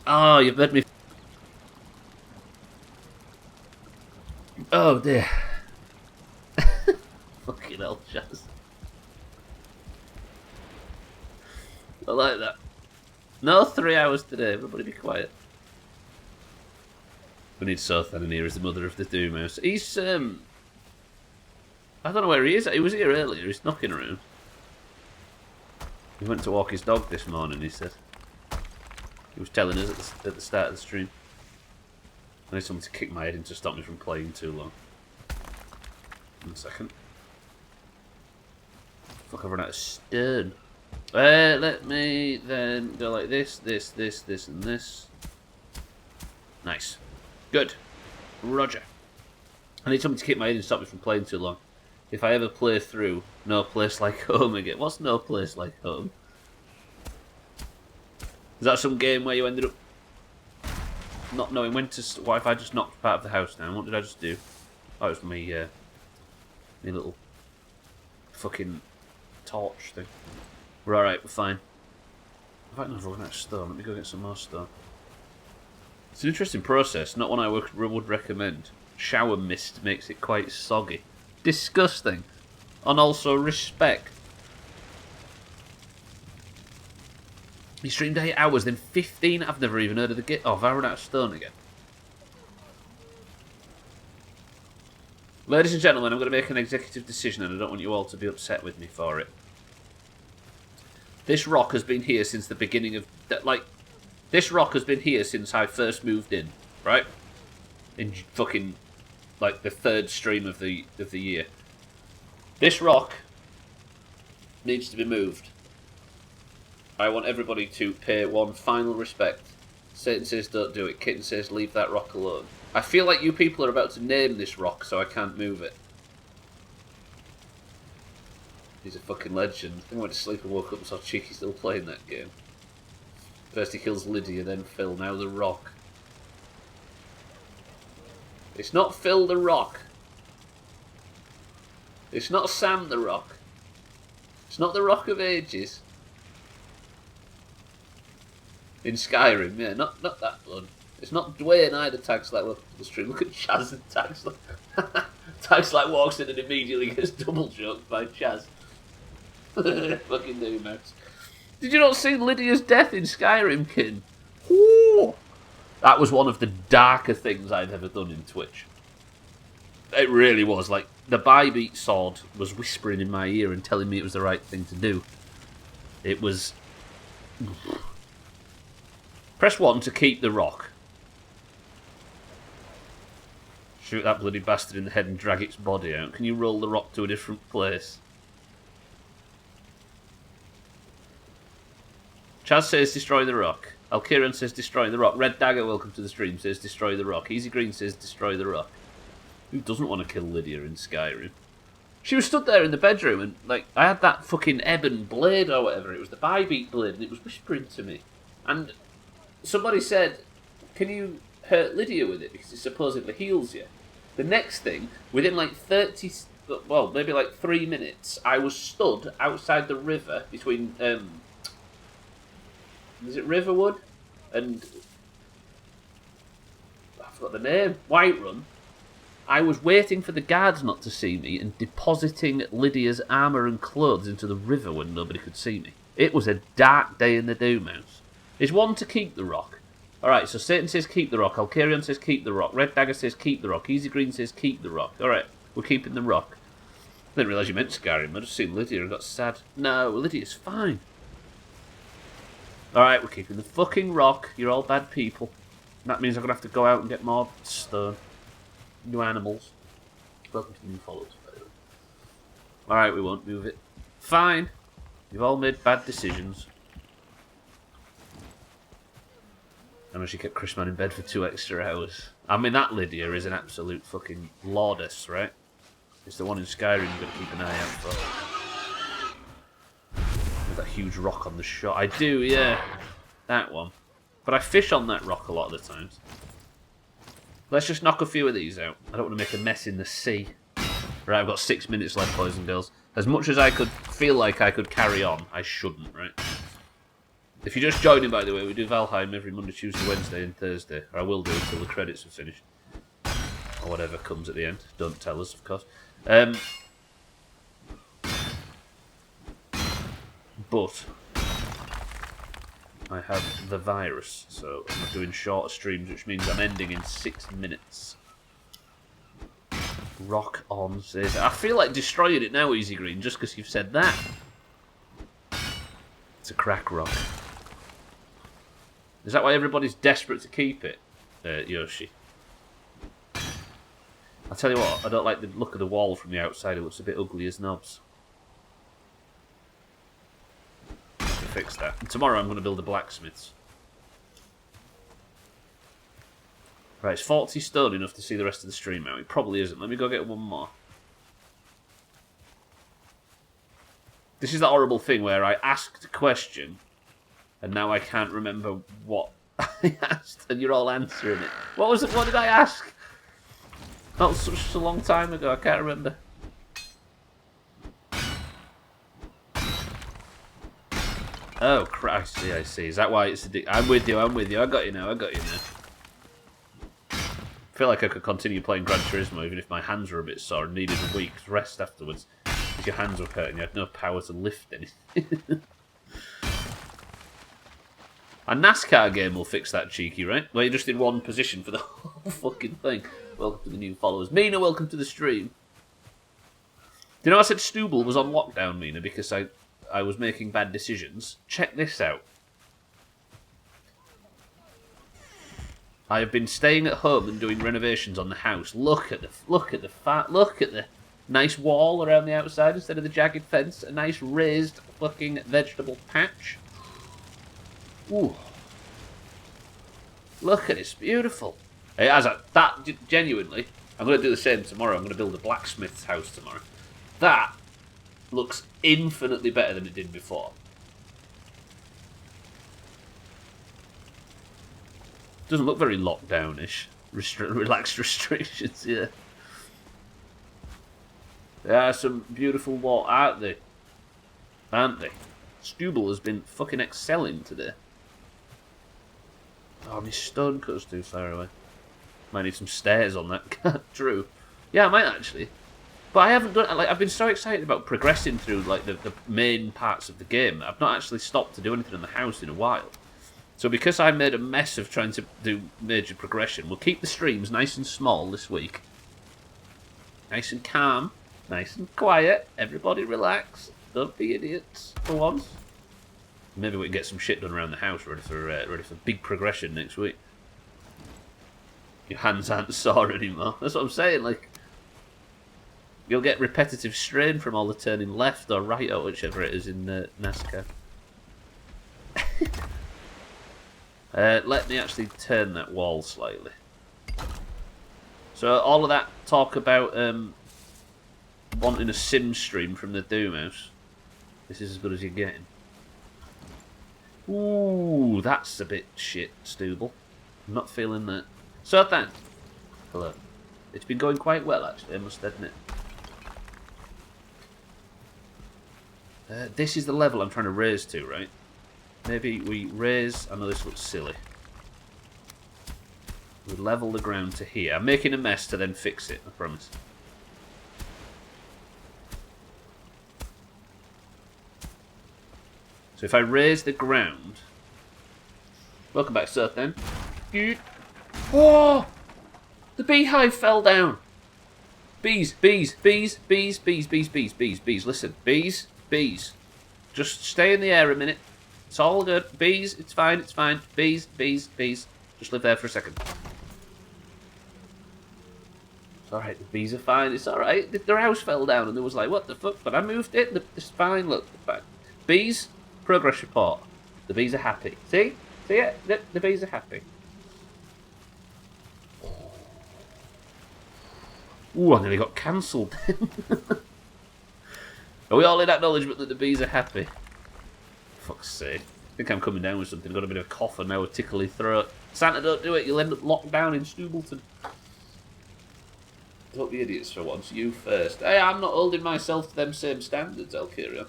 Oh, you've made me... Oh dear. Fucking hell, Chaz. I like that. No 3 hours today, everybody be quiet. We need Sothan in here as the mother of the Doomhaus. He's, I don't know where he is. He was here earlier, he's knocking around. He went to walk his dog this morning, he said. He was telling us at the start of the stream. I need someone to kick my head in to stop me from playing too long. 1 second. Fuck, I've run out of stern. Let me then go like this, this, and this. Nice. Good. Roger. I need something to keep my head and stop me from playing too long. If I ever play through No Place Like Home again. What's No Place Like Home? Is that some game where you ended up not knowing when to... What if I just knocked part of the house down? What did I just do? Oh, it was me little fucking torch thing. We're alright, we're fine. In fact, no, we're running out of stone. Let me go get some more stone. It's an interesting process, not one I would recommend. Shower mist makes it quite soggy. Disgusting. And also respect. He streamed 8 hours, then 15. I've never even heard of the game. Oh, have I run out of stone again? Ladies and gentlemen, I'm going to make an executive decision and I don't want you all to be upset with me for it. This rock has been here since the beginning of... This rock has been here since I first moved in, right? In fucking, like, the 3rd stream of the year. This rock needs to be moved. I want everybody to pay one final respect. Satan says don't do it. Kitten says leave that rock alone. I feel like you people are about to name this rock, so I can't move it. He's a fucking legend. I went to sleep and woke up and saw Cheeky still playing that game. First he kills Lydia, then Phil, now the Rock. It's not Phil the Rock. It's not Sam the Rock. It's not the Rock of Ages. In Skyrim, yeah, not that blood. It's not Dwayne either. Tags like welcome to the stream. Look at Chaz and Tags like Tags like walks in and immediately gets double choked by Chaz. Fucking Doomhaus. Did you not see Lydia's death in Skyrim, Kin? Ooh. That was one of the darker things I'd ever done in Twitch. It really was. Like, the Bybeat sword was whispering in my ear and telling me it was the right thing to do. It was... Press 1 to keep the rock. Shoot that bloody bastard in the head and drag its body out. Can you roll the rock to a different place? Chaz says destroy the rock. Alkiran says destroy the rock. Red Dagger, welcome to the stream, says destroy the rock. Easy Green says destroy the rock. Who doesn't want to kill Lydia in Skyrim? She was stood there in the bedroom and, like, I had that fucking ebon blade or whatever. It was the Bybeat blade and it was whispering to me. And somebody said, can you hurt Lydia with it because it supposedly heals you? The next thing, within like 30, well, maybe like 3 minutes, I was stood outside the river between, is it Riverwood? And, I forgot the name, Whiterun. I was waiting for the guards not to see me and depositing Lydia's armour and clothes into the river when nobody could see me. It was a dark day in the Doomhaus. Is 1 to keep the rock? Alright, so Satan says keep the rock. Alkarion says keep the rock. Red Dagger says keep the rock. Easy Green says keep the rock. Alright, we're keeping the rock. I didn't realise you meant Skyrim. I just seen Lydia and got sad. No, Lydia's fine. Alright, we're keeping the fucking rock. You're all bad people. That means I'm going to have to go out and get more stone. New animals. Welcome to new followers, by the way. Alright, we won't move it. Fine. You've all made bad decisions. I know she kept Chrisman in bed for 2 extra hours. I mean, that Lydia is an absolute fucking lordess, right? It's the one in Skyrim you've got to keep an eye out for. With that huge rock on the shot. I do, yeah. That one. But I fish on that rock a lot of the times. Let's just knock a few of these out. I don't want to make a mess in the sea. Right, I've got 6 minutes left, boys and girls. As much as I could feel like I could carry on, I shouldn't, right? If you're just joining, by the way, we do Valheim every Monday, Tuesday, Wednesday and Thursday. Or I will do until the credits are finished. Or whatever comes at the end. Don't tell us, of course. But I have the virus, so I'm doing shorter streams, which means I'm ending in 6 minutes. Rock on says... I feel like destroying it now, Easy Green, just because you've said that. It's a crack rock. Is that why everybody's desperate to keep it, Yoshi? I'll tell you what, I don't like the look of the wall from the outside. It looks a bit ugly as knobs. To fix that. And tomorrow I'm going to build a blacksmith's. Right, is 40 stone enough to see the rest of the stream out? It probably isn't. Let me go get one more. This is the horrible thing where I asked a question and now I can't remember what I asked and you're all answering it. What was it? What did I ask? That was such a long time ago, I can't remember. Oh, Christ, I see. Is that why it's I'm with you, I got you now, I feel like I could continue playing Gran Turismo even if my hands were a bit sore and needed a week's rest afterwards. Because your hands were hurting, you had no power to lift anything. A NASCAR game will fix that, cheeky, right? Where you're just in one position for the whole fucking thing. Welcome to the new followers. Mina, welcome to the stream. Do you know I said Stubbler was on lockdown, Mina, because I was making bad decisions? Check this out. I have been staying at home and doing renovations on the house. Look at the nice wall around the outside instead of the jagged fence. A nice raised fucking vegetable patch. Ooh. Look at it, it's beautiful. It has genuinely, I'm going to do the same tomorrow. I'm going to build a blacksmith's house tomorrow. That looks infinitely better than it did before. Doesn't look very lockdown-ish. Relaxed restrictions, yeah. There are some beautiful walls, aren't they? Stubbler has been fucking excelling today. Oh, my stone cut's too far away. Might need some stairs on that. True. Yeah, I might actually. But I haven't done. Like, I've been so excited about progressing through like the main parts of the game. I've not actually stopped to do anything in the house in a while. So because I made a mess of trying to do major progression, we'll keep the streams nice and small this week. Nice and calm, nice and quiet. Everybody relax. Don't be idiots for once. Maybe we can get some shit done around the house, ready for big progression next week. Your hands aren't sore anymore. That's what I'm saying. Like, you'll get repetitive strain from all the turning left or right or whichever it is in NASCAR. Let me actually turn that wall slightly. So all of that talk about wanting a sim stream from the Doomhaus. This is as good as you're getting. Ooh, that's a bit shit, Stubbler. I'm not feeling that. So then, hello. It's been going quite well, actually, I must admit. This is the level I'm trying to raise to, right? Maybe we raise... I know this looks silly. We level the ground to here. I'm making a mess to then fix it, I promise. So if I raise the ground... Welcome back, sir, then. Good. Oh! The beehive fell down! Bees, bees, bees, bees, bees, bees, bees, bees, bees. Listen, bees, bees. Just stay in the air a minute. It's all good. Bees, it's fine, it's fine. Bees, bees, bees. Just live there for a second. It's alright, the bees are fine, it's alright. Their house fell down and they was like, what the fuck? But I moved it, it's fine, look. Bees, progress report. The bees are happy. See? See it? The bees are happy. Ooh, I nearly got cancelled. Are we all in acknowledgement that the bees are happy? Fuck's sake. I think I'm coming down with something. I've got a bit of a cough and now a tickly throat. Santa, don't do it. You'll end up locked down in Stubbleton. Don't be idiots for once. You first. Hey, I'm not holding myself to them same standards, I'll carry on.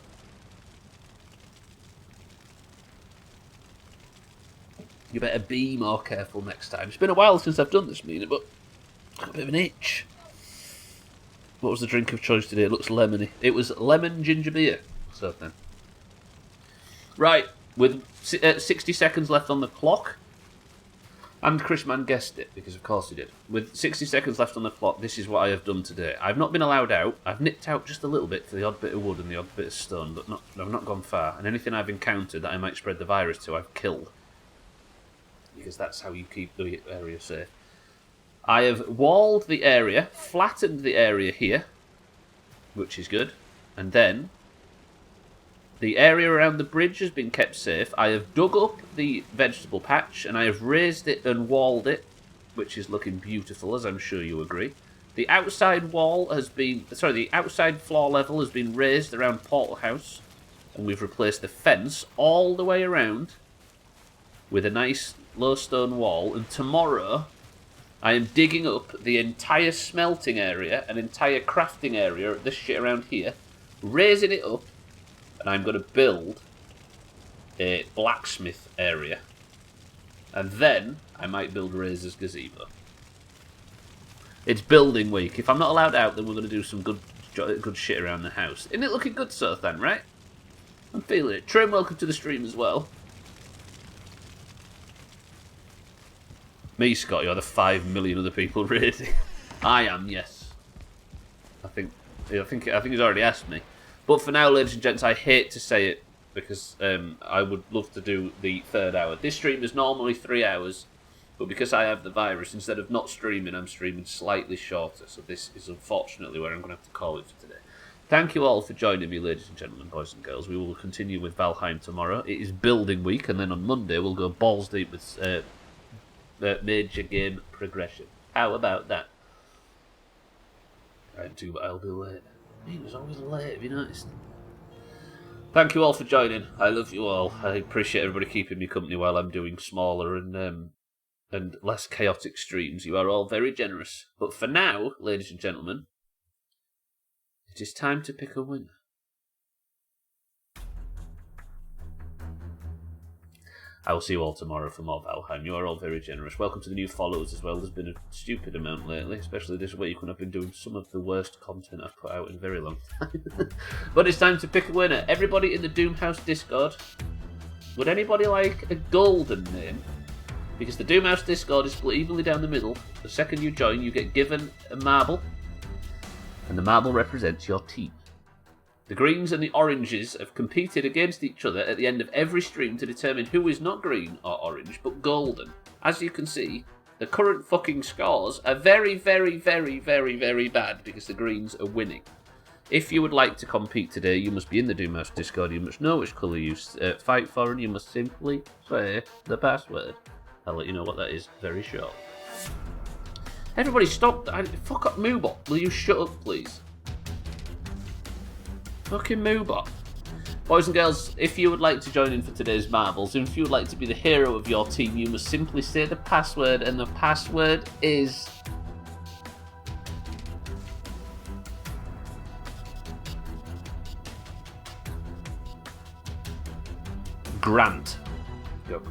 You better be more careful next time. It's been a while since I've done this, Mina, but I've got a bit of an itch. What was the drink of choice today? It looks lemony. It was lemon ginger beer. So then. Right, with 60 seconds left on the clock, and Chris Mann guessed it, because of course he did. With 60 seconds left on the clock, this is what I have done today. I've not been allowed out. I've nipped out just a little bit for the odd bit of wood and the odd bit of stone, but I've not gone far. And anything I've encountered that I might spread the virus to, I've killed. Because that's how you keep the area safe. I have walled the area, flattened the area here, which is good, and then the area around the bridge has been kept safe. I have dug up the vegetable patch, and I have raised it and walled it, which is looking beautiful, as I'm sure you agree. The outside wall has been... Sorry, the outside floor level has been raised around Portal House. And we've replaced the fence all the way around with a nice low stone wall. And tomorrow, I am digging up the entire smelting area, an entire crafting area, this shit around here, raising it up, and I'm going to build a blacksmith area. And then I might build Razor's gazebo. It's building week. If I'm not allowed out, then we're going to do some good shit around the house. Isn't it looking good, so then, right? I'm feeling it. Trim, welcome to the stream as well. Me, Scott, you're the 5 million other people raiding. I am, yes. I think he's already asked me. But for now, ladies and gents, I hate to say it because I would love to do the third hour. This stream is normally 3 hours. But because I have the virus, instead of not streaming, I'm streaming slightly shorter. So this is unfortunately where I'm going to have to call it for today. Thank you all for joining me, ladies and gentlemen, boys and girls. We will continue with Valheim tomorrow. It is building week, and then on Monday we'll go balls deep with major game progression. How about that? I do, but I'll be late. He was always late, have you noticed? Thank you all for joining. I love you all. I appreciate everybody keeping me company while I'm doing smaller and less chaotic streams. You are all very generous. But for now, ladies and gentlemen, it is time to pick a winner. I will see you all tomorrow for more Valheim. You are all very generous. Welcome to the new followers as well. There's been a stupid amount lately, especially this week when I've been doing some of the worst content I've put out in a very long time. But it's time to pick a winner. Everybody in the Doomhaus Discord, would anybody like a golden name? Because the Doomhaus Discord is split evenly down the middle. The second you join, you get given a marble. And the marble represents your team. The greens and the oranges have competed against each other at the end of every stream to determine who is not green or orange, but golden. As you can see, the current fucking scores are very, very, very, very, very bad because the greens are winning. If you would like to compete today, you must be in the Doomhaus Discord. You must know which colour you fight for, and you must simply say the password. I'll let you know what that is very short. Everybody stop. Fuck up, Moobot. Will you shut up, please? Fucking Moobot. Boys and girls, if you would like to join in for today's marbles, and if you would like to be the hero of your team, you must simply say the password, and the password is... Grant. Go.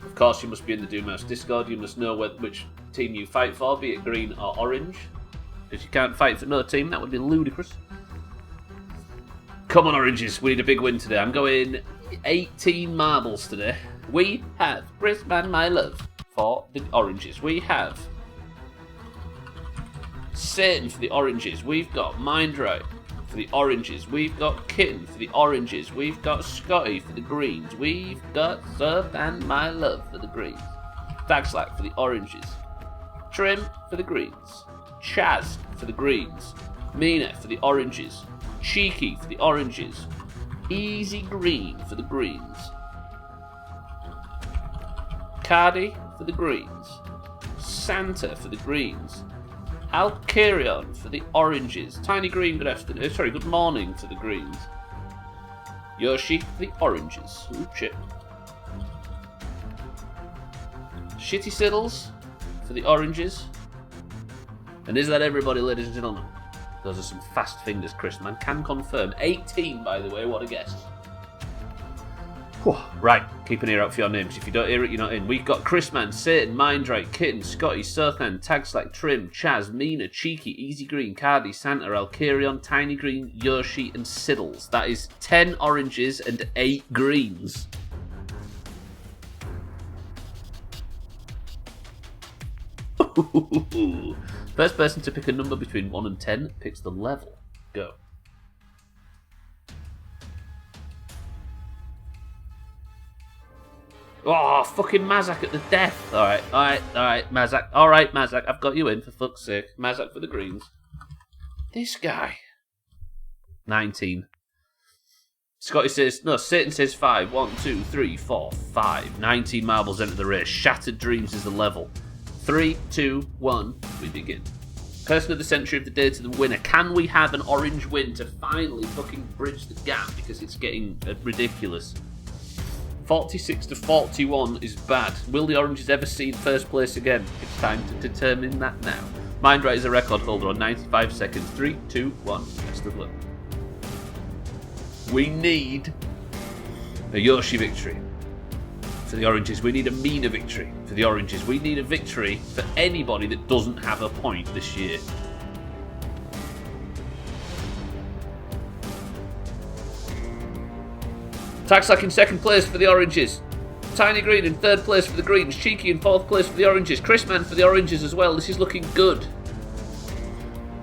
Of course, you must be in the Doomhaus Discord. You must know which team you fight for, be it green or orange. Because you can't fight for no team, that would be ludicrous. Come on, oranges, we need a big win today. I'm going 18 marbles today. We have Chrisman, my love, for the oranges. We have Satan for the oranges. We've got Mindright for the oranges. We've got Kitten for the oranges. We've got Scotty for the greens. We've got Surf and my love for the greens. Dagslack for the oranges. Trim for the greens. Chaz for the greens. Mina for the oranges. Cheeky for the oranges. Easy green for the greens. Cardi for the greens. Santa for the greens. Alcarion for the oranges. Tiny Green, good morning for the greens. Yoshi for the oranges. Ooh, shit. Shitty Siddles for the oranges. And is that everybody, ladies and gentlemen? Those are some fast fingers, Chris, man. Can confirm. 18, by the way, what a guess. Whew. Right, keep an ear out for your names. If you don't hear it, you're not in. We've got Chrisman, Satan, Mindright, Kitten, Scotty, Surthan, Tagslack, Trim, Chaz, Mina, Cheeky, Easy Green, Cardi, Santa, Alcarion, Tiny Green, Yoshi, and Siddles. That is 10 oranges and 8 greens. First person to pick a number between 1 and 10 picks the level. Go. Oh, fucking Mazak at the death. Alright, Mazak. Alright, Mazak, I've got you in, for fuck's sake. Mazak for the greens. This guy. 19. Scotty says, no, Satan says 5. 1, 2, 3, 4, 5. 19 marbles enter the race. Shattered Dreams is the level. 3, 2, 1, we begin. Person of the century of the day to the winner. Can we have an orange win to finally fucking bridge the gap? Because it's getting ridiculous. 46 to 41 is bad. Will the oranges ever see first place again? It's time to determine that now. Mindright is a record holder on 95 seconds. 3, 2, 1. Best of luck. We need a Yoshi victory for the oranges. We need a Mina victory for the oranges. We need a victory for anybody that doesn't have a point this year. Taxlack in second place for the oranges. Tiny Green in third place for the greens. Cheeky in fourth place for the oranges. Chrisman for the oranges as well. This is looking good.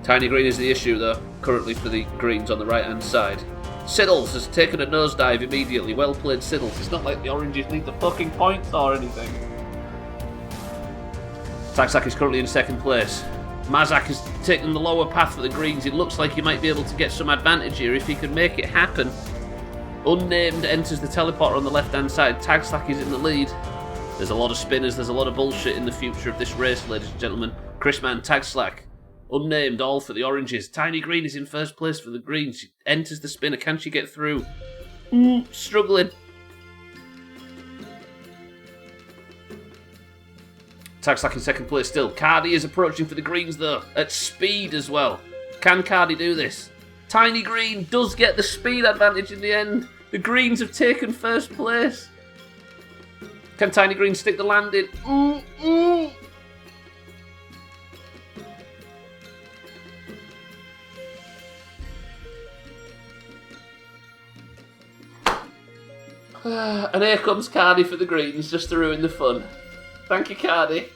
Tiny Green is the issue though, currently for the greens on the right hand side. Siddles has taken a nosedive immediately. Well played, Siddles. It's not like the oranges need the fucking points or anything. Taxlack is currently in second place. Mazak has taken the lower path for the greens. It looks like he might be able to get some advantage here if he can make it happen. Unnamed enters the teleporter on the left-hand side. Taxlack is in the lead. There's a lot of spinners. There's a lot of bullshit in the future of this race, ladies and gentlemen. Chrisman, Taxlack. Unnamed, all for the oranges. Tiny Green is in first place for the greens. She enters the spinner. Can she get through? Struggling. Taxlack in second place still. Cardi is approaching for the greens though. At speed as well. Can Cardi do this? Tiny Green does get the speed advantage in the end. The greens have taken first place. Can Tiny Green stick the landing? And here comes Cardi for the greens, just to ruin the fun. Thank you, Cardi.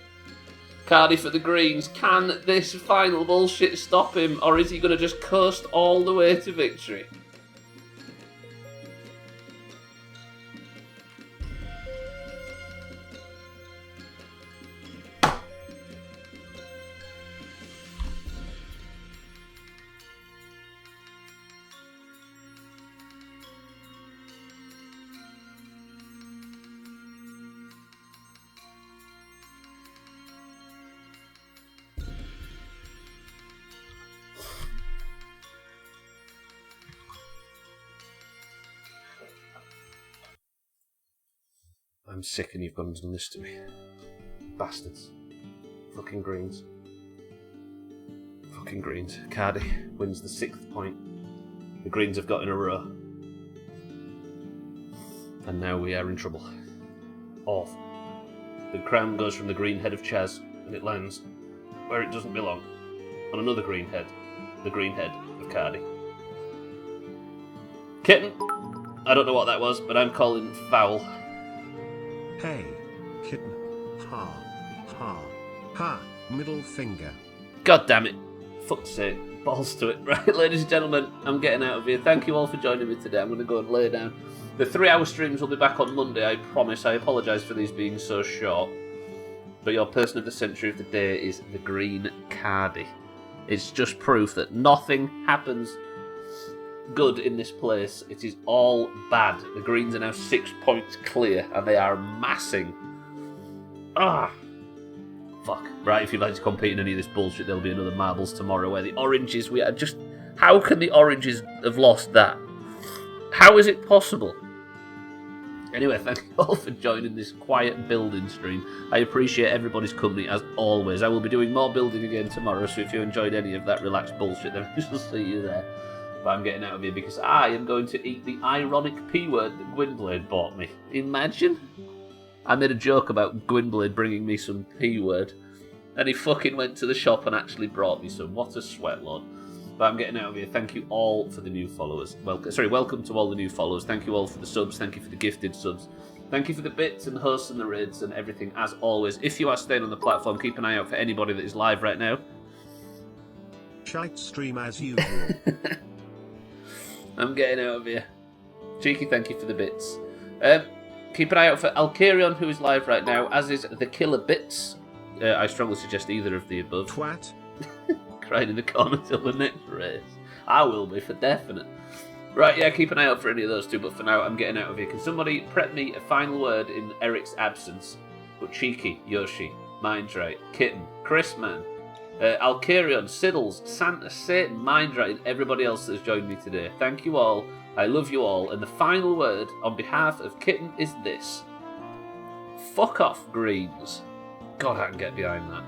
Cardi for the greens. Can this final bullshit stop him, or is he going to just coast all the way to victory? I'm sick and you've gone and done this to me. Bastards. Fucking greens. Fucking greens. Cardi wins the 6th point. The greens have got in a row. And now we are in trouble. Off. The crown goes from the green head of Chaz, and it lands where it doesn't belong. On another green head. The green head of Cardi. Kitten! I don't know what that was, but I'm calling foul. Hey, kitten. Ha, ha, ha, middle finger. God damn it. Fuck's sake. Balls to it. Right, ladies and gentlemen, I'm getting out of here. Thank you all for joining me today. I'm going to go and lay down. The 3-hour streams will be back on Monday, I promise. I apologise for these being so short. But your person of the century of the day is the green Cardi. It's just proof that nothing happens good in this place. It is all bad. The greens are now 6 points clear, and they are massing. Fuck. Right, if you'd like to compete in any of this bullshit, there'll be another marbles tomorrow where the oranges, we are just... How can the oranges have lost that? How is it possible? Anyway, thank you all for joining this quiet building stream. I appreciate everybody's company as always. I will be doing more building again tomorrow, so if you enjoyed any of that relaxed bullshit, then I shall see you there. But I'm getting out of here because I am going to eat the ironic P word that Gwynblade bought me. Imagine? I made a joke about Gwynblade bringing me some P word, and he fucking went to the shop and actually brought me some. What a sweatlord. But I'm getting out of here. Thank you all for the new followers. Welcome to all the new followers. Thank you all for the subs. Thank you for the gifted subs. Thank you for the bits and hosts and the raids and everything, as always. If you are staying on the platform, keep an eye out for anybody that is live right now. Shite stream as usual. I'm getting out of here. Cheeky, thank you for the bits. Keep an eye out for Alcarion, who is live right now, as is the Killer Bits. I strongly suggest either of the above. Twat. Crying in the corner till the next race. I will be, for definite. Right, yeah, keep an eye out for any of those two, but for now, I'm getting out of here. Can somebody prep me a final word in Eric's absence? But Cheeky, Yoshi, Mindright, Kitten, Chris, man, Alkarion, Siddles, Santa, Satan, Mindright, and everybody else that's joined me today. Thank you all. I love you all. And the final word on behalf of Kitten is this. Fuck off, Greens. God, I can get behind that.